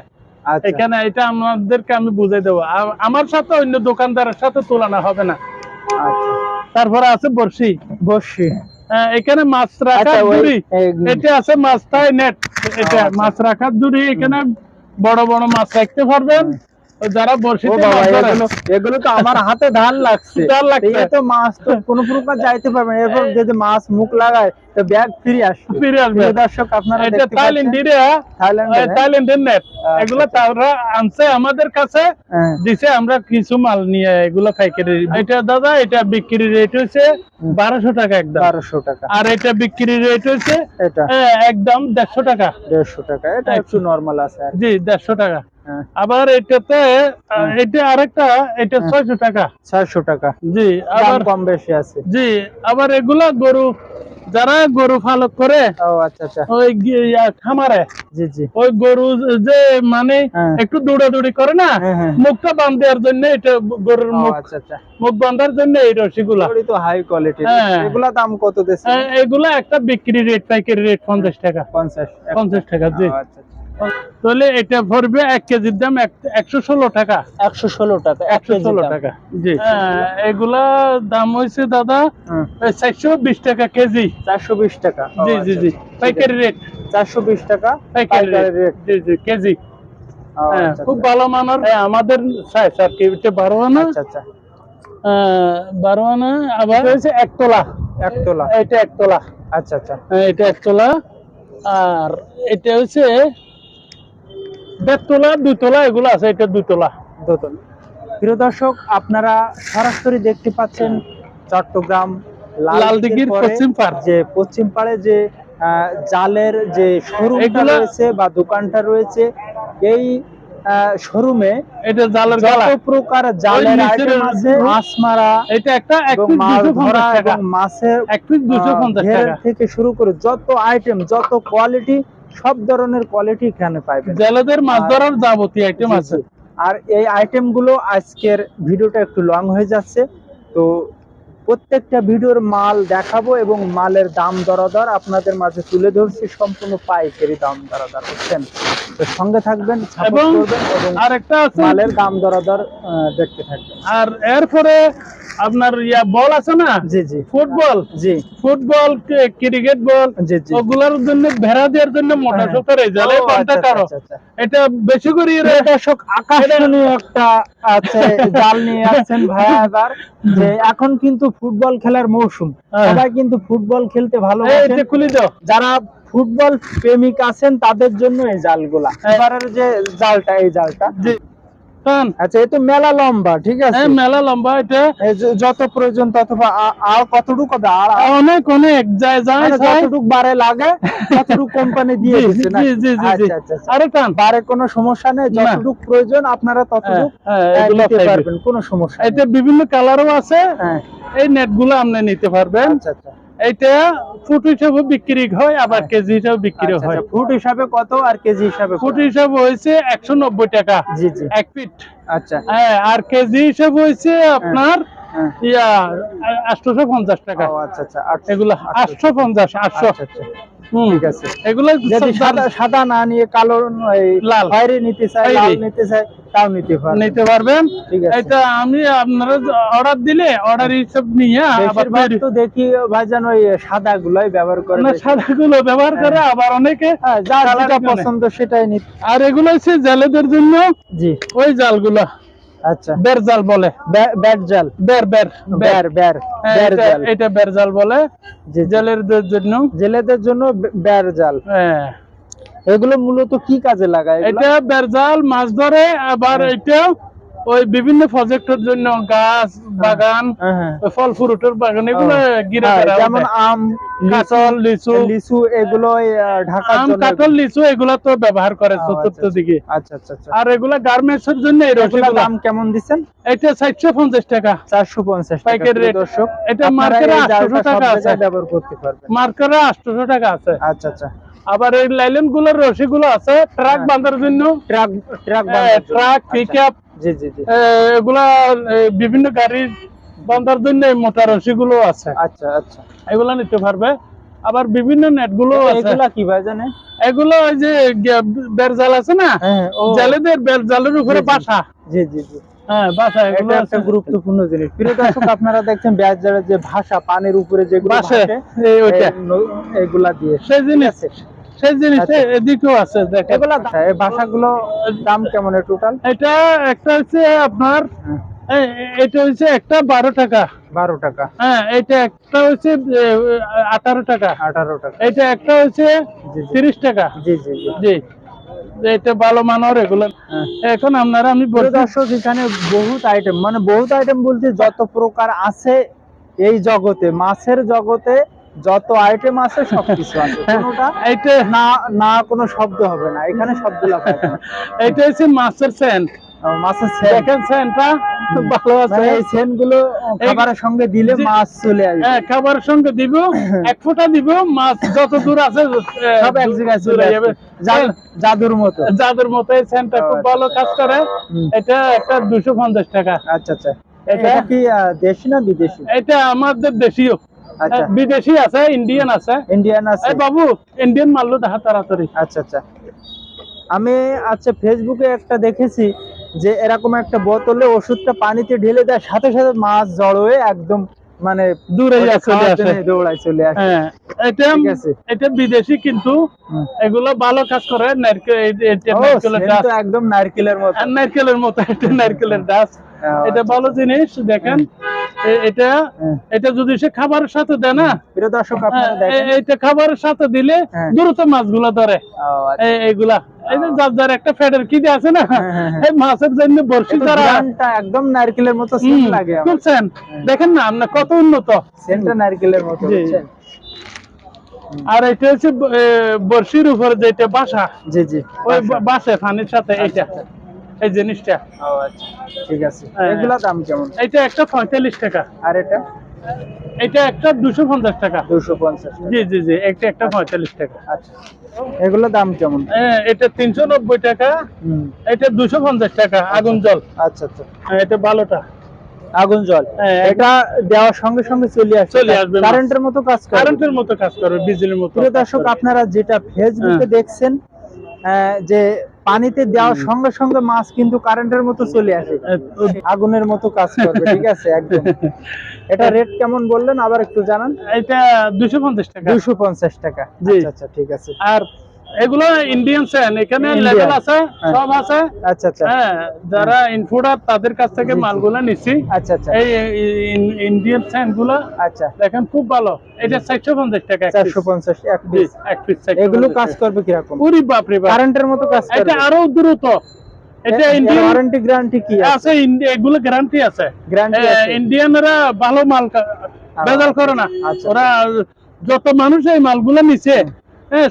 [SPEAKER 2] এখানে এটা আমাদেরকে আমি বুঝাই দেবো। আমার সাথে অন্য দোকানদারের সাথে তুলনা হবে না। তারপরে আছে বর্ষি। এখানে মাছ রাখার জুড়ি, এটা আছে মাছটাই নেট। এটা মাছ রাখার জুড়ি, এখানে বড় বড় মাছ রাখতে পারবেন। যারা বর্ষিতে
[SPEAKER 1] এগুলো তো আমার হাতে ধান লাগছে, তো মাছ তো কোনো প্রকার যাইতে পারবে না। এরপর যদি মাছ মুখ লাগায় তো ব্যাগ ফিরে আসবে। দর্শক আপনারা
[SPEAKER 2] এটা থাইল্যান্ডের নেট। এগুলো তারা আনছে আমাদের কাছে দিছে, আমরা কিছু মাল নিয়ে এগুলো পাইকারি। এটা দাদা এটা বিক্রি রেট হচ্ছে 1200 টাকা একদম।
[SPEAKER 1] 1200 টাকা।
[SPEAKER 2] আর এটা বিক্রি রেট হচ্ছে এটা একদম 150 টাকা।
[SPEAKER 1] 150 টাকা। এটা একটু নরমাল আছে।
[SPEAKER 2] জি, 150 টাকা। আবার এটাতে এটা আরেকটা, এটা 600 টাকা।
[SPEAKER 1] 600 টাকা।
[SPEAKER 2] জি, আবার
[SPEAKER 1] কম বেশি আছে।
[SPEAKER 2] জি, আবার এগুলা গরু যারা গরু পালক করে ওই খামারে, ওই গরু যে মানে একটু দৌড়াদৌড়ি করে না, মুখটা বাঁধ দেওয়ার জন্য এটা গরুর মুখ বাঁধার জন্য এই রশিগুলা
[SPEAKER 1] তো হাই কোয়ালিটি। এগুলা দাম কত দিচ্ছে?
[SPEAKER 2] এগুলা একটা বিক্রি রেট পাইকারি রেট 50 টাকা। 50 টাকা। জি, তাহলে এটা পড়বে 1 কেজির দাম 116 টাকা।
[SPEAKER 1] 116 টাকা।
[SPEAKER 2] 116 টাকা। জি, এগুলা দাম হয়েছে দাদা 420 টাকা কেজি।
[SPEAKER 1] 420 টাকা।
[SPEAKER 2] জি, পাইকারি রেট
[SPEAKER 1] 420 টাকা
[SPEAKER 2] পাইকারি রেট। জি, কেজি। খুব ভালো মানের আমাদের সাইজ আর কি। এটা 12 আনা। 12 আনা। আবার হচ্ছে 1 তোলা। এটা 1 তোলা। এটা 1 তোলা। আর এটা হচ্ছে 1.5 তোলা, 2 তোলা এগুলো আছে। এটা 2 তোলা।
[SPEAKER 1] প্রিয় দর্শক আপনারা সরাসরি দেখতে পাচ্ছেন চট্টগ্রাম লালদিঘির পশ্চিম পাড়ে যে জালের যে শোরুমটা রয়েছে বা দোকানটা রয়েছে, এই শোরুমে
[SPEAKER 2] এটা জালের
[SPEAKER 1] যত প্রকার জালের আইটেম আছে, মাছ মারা,
[SPEAKER 2] এটা একটা
[SPEAKER 1] মাছ ধরা এবং মাছের
[SPEAKER 2] এক পিস 250 টাকা
[SPEAKER 1] থেকে শুরু করে যত আইটেম, যত কোয়ালিটি, সব ধরনের কোয়ালিটি এখানে পাবেন।
[SPEAKER 2] জেলেদের মাছ ধরার যাবতীয় আইটেম আছে।
[SPEAKER 1] আর এই আইটেম গুলো, আজকের ভিডিওটা একটু লং হয়ে যাচ্ছে, তো প্রত্যেকটা ভিডিওর মাল দেখাবো এবং মালের দাম দরদার আপনাদের মাঝে তুলে ধরছি, সম্পূর্ণ পাইকারি দাম দরদার, বুঝছেন? তো সঙ্গে থাকবেন এবং
[SPEAKER 2] আরেকটা আছে
[SPEAKER 1] মালের দাম দরদার দেখতে থাকবেন।
[SPEAKER 2] আর এরপরে আপনার বল আছে না,
[SPEAKER 1] জি জি,
[SPEAKER 2] ফুটবল,
[SPEAKER 1] জি
[SPEAKER 2] ফুটবল, ক্রিকেট বল,
[SPEAKER 1] জি জি,
[SPEAKER 2] ওগুলোর জন্য ভেড়া দেওয়ার জন্য মোটা সুতার এই জালে কন্টাক্ট করো। এটা বেশি করে
[SPEAKER 1] দর্শক আকর্ষণীয় একটা আছে জাল নিয়ে আসছেন ভাইয়া এবার, যে এখন কিন্তু ফুটবল খেলার মৌসুম, সবাই কিন্তু ফুটবল খেলতে ভালোবাসে, খুলে দাও। যারা ফুটবল প্রেমিক আছেন তাদের জন্য এই জালগুলা, এবারের যে জালটা, এই জালটা আচ্ছা, এই তো মেলা লম্বা, ঠিক আছে,
[SPEAKER 2] মেলা লম্বা, এটা
[SPEAKER 1] যত প্রয়োজন তত, আর কতটুকু হবে, আর
[SPEAKER 2] অনেক অনেক যায়
[SPEAKER 1] যতটুকু বারে লাগে ততটুকু কোম্পানি দিয়ে দিচ্ছে না। আরে টান বারে কোনো সমস্যা নেই, যতটুকু প্রয়োজন আপনারা ততটুকু নিতে পারবেন, কোনো সমস্যা।
[SPEAKER 2] এটা বিভিন্ন কালারও আছে, এই নেটগুলো আপনি নিতে পারবেন।
[SPEAKER 1] আচ্ছা আচ্ছা,
[SPEAKER 2] এটা ফুট হিসাবে বিক্রি হয়, আবার কেজি হিসাবে বিক্রি হয়।
[SPEAKER 1] ফুট হিসাবে কত আর কেজি হিসাবে?
[SPEAKER 2] ফুট হিসাবে হয়েছে 190 টাকা,
[SPEAKER 1] জি জি,
[SPEAKER 2] 1 ফিট।
[SPEAKER 1] আচ্ছা,
[SPEAKER 2] আর কেজি হিসাবে হয়েছে আপনার 850 টাকা।
[SPEAKER 1] আচ্ছা আচ্ছা,
[SPEAKER 2] এগুলো 850, 800।
[SPEAKER 1] ঠিক আছে,
[SPEAKER 2] এগুলো
[SPEAKER 1] যদি সাদা না নিয়ে কালো, লাল খয়েরি নিতে চাই, লাল নিতে চাই, তাও নিতে পারবেন।
[SPEAKER 2] এটা আমি আপনারা অর্ডার দিলে অর্ডার হিসাব নিয়ে আবার
[SPEAKER 1] তো দেখি ভাইজান ওই সাদা গুলাই ব্যবহার করে,
[SPEAKER 2] না সাদা গুলো ব্যবহার করে, আবার অনেকে
[SPEAKER 1] যার যেটা পছন্দ সেটাই নিতে।
[SPEAKER 2] আর এগুলো হচ্ছে জেলেদের জন্য, জি, ওই জালগুলা,
[SPEAKER 1] আচ্ছা,
[SPEAKER 2] বের জাল বলে,
[SPEAKER 1] বের জাল,
[SPEAKER 2] এটা বের জাল বলে, জেলেদের জন্য
[SPEAKER 1] বের জাল। এগুলো মূলত কি কাজে লাগায়?
[SPEAKER 2] এটা বের জাল মাছ ধরে, আবার এটা ওই বিভিন্ন প্রজেক্টের জন্য, গাছ বাগান, ফল ফ্রুটের বাগান, এগুলো ঘিরে,
[SPEAKER 1] যেমন আম, কাঁঠাল, লিচু, এগুলো ঢাকার জন্য,
[SPEAKER 2] কাঁঠাল, লিচু এগুলা তো ব্যবহার করে চতুর্থ দিকে।
[SPEAKER 1] আচ্ছা আচ্ছা,
[SPEAKER 2] আর এগুলা গার্মেন্টস এর জন্য।
[SPEAKER 1] এগুলোর দাম কেমন দিচ্ছেন?
[SPEAKER 2] এটা 450 টাকা,
[SPEAKER 1] 450
[SPEAKER 2] পাইকারি রেট। দর্শক, এটা মার্কেটে 800 টাকা আছে, ব্যবহার করতে পারবেন, মার্কেটে 800 টাকা আছে।
[SPEAKER 1] আচ্ছা আচ্ছা,
[SPEAKER 2] আবার এই লাইলন গুলোর রশি গুলো আছে ট্রাক বাঁধার জন্য, ট্রাক পিকআপ, জি জি জি, এগুলা বিভিন্ন গাড়ি বাঁধার জন্য মোটা রশি গুলো আছে।
[SPEAKER 1] আচ্ছা আচ্ছা,
[SPEAKER 2] এগুলা নিতে পারবে। আবার বিভিন্ন নেট গুলো আছে।
[SPEAKER 1] এগুলা কি ভাই জানেন?
[SPEAKER 2] এগুলো ওই যে বের জাল আছে না, জালেদের বের জালের উপরে বাসা, জি জি জি, বাসা, এগুলো একটা
[SPEAKER 1] গুরুত্বপূর্ণ জিনিস। প্রিয় দর্শক, আপনারা দেখছেন বের জালের যে ভাষা, পানির উপরে যেগুলো ভাসে, এগুলা দিয়ে সেই জিনিস,
[SPEAKER 2] এদিকেও আছে।
[SPEAKER 1] এগুলা এই ভাষাগুলো দাম কেমন টোটাল?
[SPEAKER 2] এটা একটা হচ্ছে আপনার, এটা হচ্ছে একটা 12 টাকা,
[SPEAKER 1] 12 টাকা।
[SPEAKER 2] এটা একটা হচ্ছে 18 টাকা, 18 টাকা। এটা একটা হচ্ছে 30 টাকা। জি জি জি, এটা ভালো মানের এগুলো। এখন আপনারা, আমি বলি
[SPEAKER 1] দর্শক, এখানে বহুত আইটেম, মানে বহুত আইটেম বলতে যত প্রকার আছে এই জগতে, মাছের জগতে যত আইটেম আছে সবকিছু আছে, কোনটা
[SPEAKER 2] এইটা
[SPEAKER 1] না কোনো শব্দ হবে না, এখানে শব্দগুলো পাবেন।
[SPEAKER 2] এটা হচ্ছে মাছের সেন্ট,
[SPEAKER 1] মাছের সেন্ট, দেখেন
[SPEAKER 2] সেন্টটা ভালো আছে।
[SPEAKER 1] এই সেন্ট গুলো খাবারের সঙ্গে দিলে মাছ চলে আসবে।
[SPEAKER 2] খাবারের সঙ্গে দিব, এক ফোঁটা দিব, মাছ যত দূর আছে
[SPEAKER 1] সব এক জায়গায় চলে যাবে, জাদুর মতো,
[SPEAKER 2] জাদুর মতো। এই সেন্টটা খুব ভালো কাজ করে। এটা একটা 250 টাকা।
[SPEAKER 1] আচ্ছা আচ্ছা, এটা কি দেশি না বিদেশি?
[SPEAKER 2] এটা আমাদের দেশীয়, বিদেশি আছে, ইন্ডিয়ান আছে। বাবু, ইন্ডিয়ান মারলো দেখা তাড়াতাড়ি।
[SPEAKER 1] আচ্ছা আচ্ছা, আমি ফেসবুকে একটা দেখেছি যে এরকম একটা বোতলে ওষুধটা পানিতে ঢেলে দেয়, সাথে সাথে মাছ জড় হয়ে একদম মানে দূরে দৌড়ায় চলে আসে।
[SPEAKER 2] এটা বিদেশি, কিন্তু এগুলো ভালো কাজ করে।
[SPEAKER 1] একদম নারকেলের মতো,
[SPEAKER 2] এটা নারকেলের ডাস। এটা ভালো জিনিস। দেখেন, এটা যদি সে খাবারের সাথে দেয় না, এটা খাবারের সাথে দিলে দ্রুত মাছগুলো ধরে। এইগুলা যার একটা ফেডের কি আছে না, এই মাছের জন্য বর্ষি দ্বারা
[SPEAKER 1] একদম নারকেলের মতো লাগে।
[SPEAKER 2] দেখেন না আপনার কত উন্নত,
[SPEAKER 1] নারকেলের মতো।
[SPEAKER 2] আর এটা হচ্ছে বর্ষির উপরে যেটা বাসা,
[SPEAKER 1] জি জি,
[SPEAKER 2] ওই বাসে পানির সাথে এইটা এই জিনিসটা।
[SPEAKER 1] ও আচ্ছা, ঠিক আছে। এগুলা দাম কেমন?
[SPEAKER 2] এটা একটা 45 টাকা,
[SPEAKER 1] আর
[SPEAKER 2] এটা একটা 250 টাকা।
[SPEAKER 1] 250?
[SPEAKER 2] জি জি জি, একটা 45 টাকা।
[SPEAKER 1] আচ্ছা, এগুলো দাম কেমন?
[SPEAKER 2] এটা 390 টাকা, এটা 250 টাকা। আগুন জল।
[SPEAKER 1] আচ্ছা আচ্ছা,
[SPEAKER 2] এটা ভালোটা
[SPEAKER 1] আগুন জল। এটা দেওয়ার সঙ্গে সঙ্গে চলে আসবে, কারেন্টের মতো কাজ করে।
[SPEAKER 2] কারেন্টের মতো কাজ করে, বিজলির মতো।
[SPEAKER 1] প্রিয় দর্শক, আপনারা যেটা ফেসবুকে দেখছেন যে পানিতে দেওয়ার সঙ্গে সঙ্গে মাছ কিন্তু কারেন্টের মতো চলে আসে, আগুনের মতো কাজ করবে। ঠিক আছে, একদম। এটা রেট কেমন বললেন আবার একটু জানান?
[SPEAKER 2] এটা 250 টাকা।
[SPEAKER 1] 250 টাকা, আচ্ছা আচ্ছা, ঠিক আছে।
[SPEAKER 2] আর এগুলো ইন্ডিয়ান স্যান, এখানে লেভেল আছে, সব আছে। আচ্ছা আচ্ছা, হ্যাঁ, যারা ইনপুটার তাদের কাছ থেকে মালগুলো নিচ্ছি। আচ্ছা আচ্ছা, এই ইন্ডিয়ান স্যান গুলো আচ্ছা দেখেন খুব ভালো। এটা 450 টাকা।
[SPEAKER 1] 450 এক পিস। এগুলো কাজ করবে কি রকম?
[SPEAKER 2] ওরে বাপ রে বাপ,
[SPEAKER 1] কারেন্টের মতো কাজ করবে।
[SPEAKER 2] এটা আরো দ্রুত। এটা ইন্ডিয়ান
[SPEAKER 1] ওয়ারেন্টি গ্যারান্টি কি
[SPEAKER 2] আছে? এগুলো গ্যারান্টি আছে। ইন্ডিয়ানরা ভালো মাল বেজাল করে না। ওরা যত মানুষ এই মালগুলো নিছে,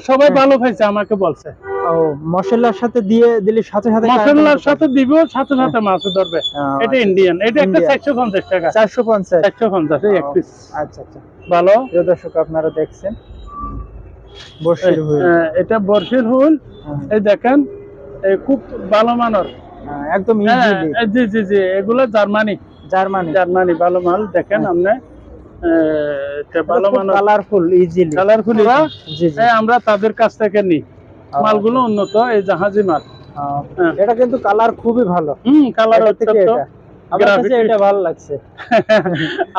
[SPEAKER 2] সবাই ভালো পাইছে, আমাকে বলছে।
[SPEAKER 1] ও, মশলার সাথে দিয়ে দিলে সাথে সাথে
[SPEAKER 2] মশলার সাথে দিব, সাথে সাথে মাছ ধরবে। এটা ইন্ডিয়ান। এটা একটা 450 টাকা। 450 এই এক পিস।
[SPEAKER 1] আচ্ছা আচ্ছা,
[SPEAKER 2] ভালো।
[SPEAKER 1] প্রিয় দর্শক, আপনারা দেখছেন বর্ষির হুইল।
[SPEAKER 2] এটা বর্ষির হুইল। এই দেখেন, খুব ভালো মানের,
[SPEAKER 1] একদম ইজিলি।
[SPEAKER 2] জি জি জি, এগুলো জার্মানি ভালো মাল। দেখেন আপনি, ভালো মানের,
[SPEAKER 1] কালারফুল, ইজিলি
[SPEAKER 2] কালারফুল। আমরা তাদের কাছ থেকে নিই মালগুলো, উন্নত এই জাহাজি মাল।
[SPEAKER 1] এটা কিন্তু কালার খুবই ভালো।
[SPEAKER 2] কালার
[SPEAKER 1] এটা ভালো লাগছে।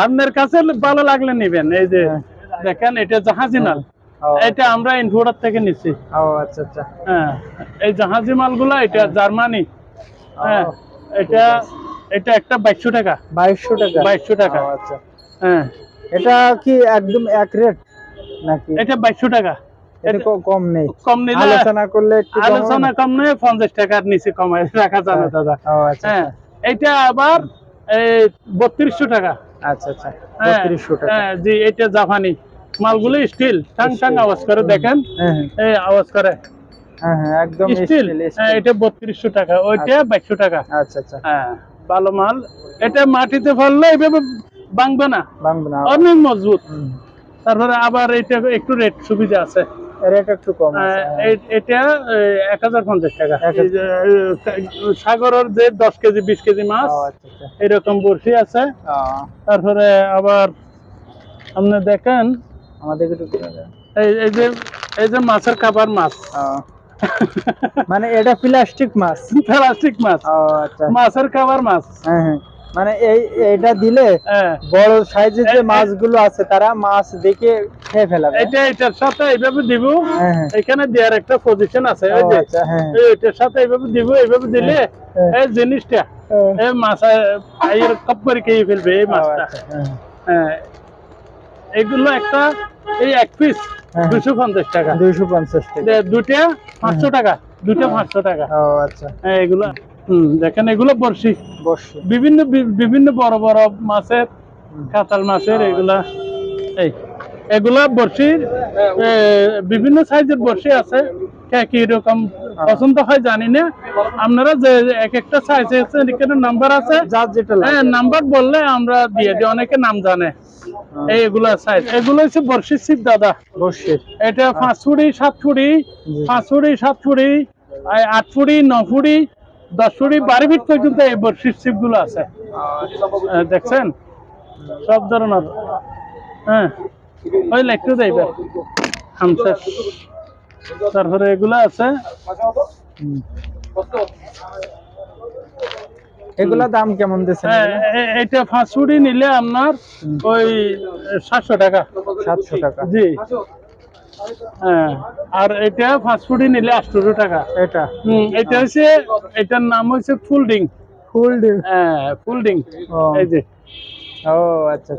[SPEAKER 2] আপনার কাছে ভালো লাগলে নিবেন। এই যে দেখেন, এটা জাহাজি মাল। এটা আমরা ইনপুটার থেকে নিচ্ছি।
[SPEAKER 1] ও আচ্ছা আচ্ছা,
[SPEAKER 2] হ্যাঁ, এই জাহাজি মালগুলো এটা জার্মানি। হ্যাঁ, এটা একটা 2200 টাকা। 2200 টাকা।
[SPEAKER 1] আচ্ছা,
[SPEAKER 2] হ্যাঁ।
[SPEAKER 1] এটা কি একদম এক রেট নাকি?
[SPEAKER 2] এটা 2200 টাকা।
[SPEAKER 1] এটা কম নেই?
[SPEAKER 2] কম নেই,
[SPEAKER 1] আলোচনা করলে একটু
[SPEAKER 2] আলোচনা কম নেই, 50 টাকার নিচে কমায় রাখা যাবে দাদা। হ্যাঁ, এটা আবার 3200 টাকা।
[SPEAKER 1] আচ্ছা আচ্ছা, 3200 টাকা।
[SPEAKER 2] হ্যাঁ জি, এটা জাপানি মালগুলো, স্টিল টাং টাং আওয়াজ করে। দেখেন, এই আওয়াজ করে।
[SPEAKER 1] হ্যাঁ হ্যাঁ, একদম
[SPEAKER 2] স্টিল। এটা 3200 টাকা, ওইটা 2200 টাকা।
[SPEAKER 1] আচ্ছা আচ্ছা,
[SPEAKER 2] হ্যাঁ, ভালো মাল। এটা মাটিতে ফেললে এইভাবে ভাঙবে না, অনেক মজবুত। তারপরে আবার এটা একটু রেট সুবিধা আছে,
[SPEAKER 1] রেট একটু কম আছে।
[SPEAKER 2] এটা 1050 টাকা। সাগরের যে 10 কেজি 20 কেজি মাছ, এরকম বড়শি আছে। তারপরে আবার আপনি দেখেন,
[SPEAKER 1] আমাদের
[SPEAKER 2] এই যে মাছের খাবার মাছ,
[SPEAKER 1] মানে এটা প্লাস্টিক মাছ।
[SPEAKER 2] আচ্ছা, মাছের খাবার মাছ।
[SPEAKER 1] হ্যাঁ হ্যাঁ, মানে এইটা দিলে বড় সাইজের যে মাছগুলো আছে তারা মাছ দেখে খেয়ে ফেলাবে।
[SPEAKER 2] এটার সাথে এইভাবে দিব, এখানে দেওয়ার একটা পজিশন আছে। ওই যে এটার সাথে এইভাবে দিব, এইভাবে দিলে এই জিনিসটা এই মাছ কপ করে খেয়ে ফেলবে এই মাছটা। হ্যাঁ, এগুলো একটা এই এক পিস 250 টাকা।
[SPEAKER 1] 250 টাকা।
[SPEAKER 2] দুটা 500 টাকা। দুটা 500 টাকা।
[SPEAKER 1] ও আচ্ছা,
[SPEAKER 2] এগুলো দেখেন, এগুলো বড়শি। বিভিন্ন বড় বড় মাছের, কাতাল মাছের, এগুলা এগুলা বড়শির বিভিন্ন সাইজের বড়শি আছে। কি রকম পছন্দ হয় জানি না। আপনারা যে এক একটা সাইজ আছে, এখানে নাম্বার আছে, নাম্বার বললে আমরা দিয়ে দিই। অনেকে নাম জানে। এইগুলা সাইজ, এগুলো হচ্ছে বড়শির ছিপ দাদা। এটা 5 ফুটি 7 ফুটি, 5 ফুটি 7 ফুটি, 8 ফুটি 9 ফুটি, 10 ফুটি 12 ফিট পর্যন্ত এই বড়শির ছিপ গুলো আছে। দেখছেন, সব ধরনের। হ্যাঁ, ওই লাইটটা দেবে হামসা। তারপরে এগুলা আছে।
[SPEAKER 1] এগুলা দাম কেমন দিচ্ছেন?
[SPEAKER 2] এটা 5 ফুটি নিলে আপনার ওই 700 টাকা।
[SPEAKER 1] 700 টাকা,
[SPEAKER 2] জি। হ্যাঁ, আর এটা 5 ফুটি নিলে 800 টাকা। এটা হচ্ছে, এটার নাম হচ্ছে ফুলডিং। হ্যাঁ, ফুলডিং। এই যে,
[SPEAKER 1] ও আচ্ছা,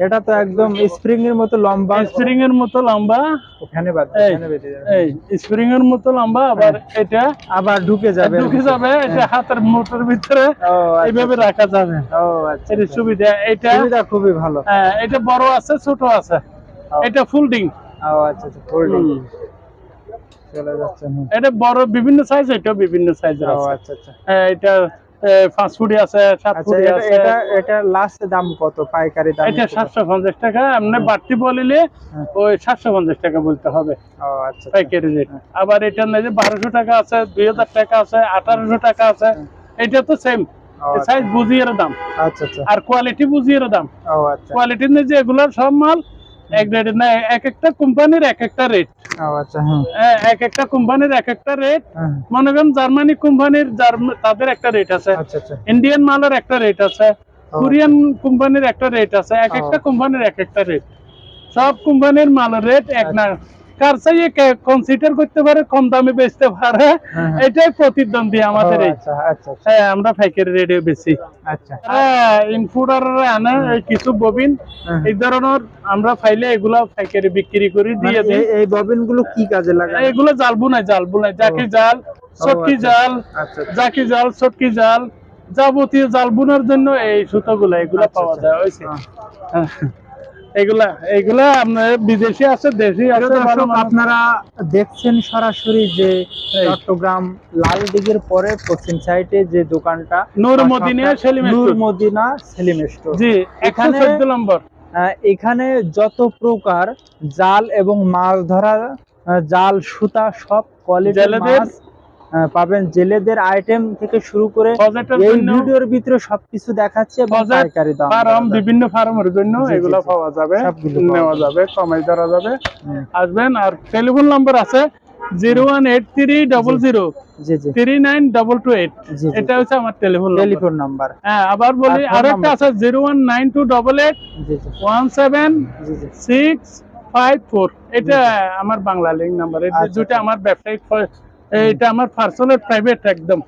[SPEAKER 1] এটা তো একদম স্প্রিং এর মতো লম্বা।
[SPEAKER 2] স্প্রিং এর মতো লম্বা,
[SPEAKER 1] ওখানে
[SPEAKER 2] স্প্রিং এর মতো লম্বা। আবার এটা
[SPEAKER 1] আবার ঢুকে যাবে।
[SPEAKER 2] এটা হাতের মোটর ভিতরে এইভাবে রাখা যাবে। ও আচ্ছা, এটা সুবিধা। এটা
[SPEAKER 1] খুবই ভালো।
[SPEAKER 2] এটা বড় আছে, ছোট আছে। এটা ফুলডিং।
[SPEAKER 1] ও আচ্ছা আচ্ছা, ফোল্ডিং চলে যাচ্ছে।
[SPEAKER 2] এটা বড় বিভিন্ন সাইজ, এটা বিভিন্ন সাইজের
[SPEAKER 1] ও
[SPEAKER 2] আছে।
[SPEAKER 1] আচ্ছা আচ্ছা
[SPEAKER 2] এটা 5 ফুটি আছে, 7
[SPEAKER 1] আচ্ছা,
[SPEAKER 2] ফুটি আছে।
[SPEAKER 1] এটা লাস্ট দাম কত পাইকারি দাম?
[SPEAKER 2] এটা 750 টাকা, এমনি বাড়তি বলিলে ওই 750 টাকা বলতে হবে
[SPEAKER 1] ও আচ্ছা
[SPEAKER 2] পাইকারি রেট। আবার এটা নেই যে 1200 টাকা আছে, 2000 টাকা আছে, 1800 টাকা আছে। এটা তো সেম সাইজ বুঝিয়ে দাম।
[SPEAKER 1] আচ্ছা আচ্ছা,
[SPEAKER 2] আর কোয়ালিটি বুঝিয়ে দাম।
[SPEAKER 1] ও আচ্ছা,
[SPEAKER 2] কোয়ালিটি নেই যে এগুলোর সব মাল এক রেটের না, এক একটা কোম্পানির এক একটা রেট।
[SPEAKER 1] ও আচ্ছা, হ্যাঁ
[SPEAKER 2] এক একটা কোম্পানির এক একটা রেট। মনে করেন জার্মানি কোম্পানির তাদের একটা রেট আছে,
[SPEAKER 1] আচ্ছা আচ্ছা,
[SPEAKER 2] ইন্ডিয়ান মালের একটা রেট আছে, কোরিয়ান কোম্পানির একটা রেট আছে, এক একটা কোম্পানির এক একটা রেট। সব কোম্পানির মালের রেট এক না। কার চাইয়ে কনসিডার করতে পারে, কম দামে বেচতে পারে, এটাই প্রতিদ্বন্দ্বী আমাদের। এই হ্যাঁ, আমরা পাইকারি রেটে বেশি।
[SPEAKER 1] আচ্ছা,
[SPEAKER 2] ইনপুটার আনে কিছু ববিন এই ধরনের, আমরা ফাইলে এগুলা পাইকারি বিক্রি করে দিয়ে দিই।
[SPEAKER 1] এই ববিন গুলো কি কাজে লাগে?
[SPEAKER 2] এগুলো জাল বুনাই, জাকি জাল, চটকি জাল, জাকি জাল, চটকি জাল, যাবতীয় জাল বুনার জন্য এই সুতোগুলা এগুলা পাওয়া যায়। হয়েছে এগুলা আপনার বিদেশি আছে, দেশি আছে।
[SPEAKER 1] আপনারা দেখছেন সরাসরি যে চট্টগ্রাম লালদিঘির পরে পশ্চিম সাইডে যে দোকানটা
[SPEAKER 2] নূর মদিনা সেলিম স্টোর,
[SPEAKER 1] নূর মদিনা সেলিম স্টোর,
[SPEAKER 2] জি, এখানে 14 নম্বর।
[SPEAKER 1] এখানে যত প্রকার জাল এবং মাছ ধরা জাল, সুতা, সব কোয়ালিটির মাছ পাবেন। জেলেদের আইটেম থেকে শুরু করে এই ভিডিওর ভিতরে সবকিছু দেখাচ্ছে এবং পাইকারি দাম।
[SPEAKER 2] ফার্ম, বিভিন্ন ফার্মের জন্য এগুলো পাওয়া যাবে, নেওয়া যাবে, কমাই ধরা যাবে। আসবেন। আর টেলিফোন নাম্বার আছে 01830039228। এটা হচ্ছে আমার টেলিফোন নাম্বার। হ্যাঁ, আবার বলি আরেকটা আছে 01928176654। এটা আমার বাংলা লিঙ্ক নাম্বার। এটা দুটো আমার ব্যবসায়িক, এটা আমার পার্সোনাল প্রাইভেট একদম।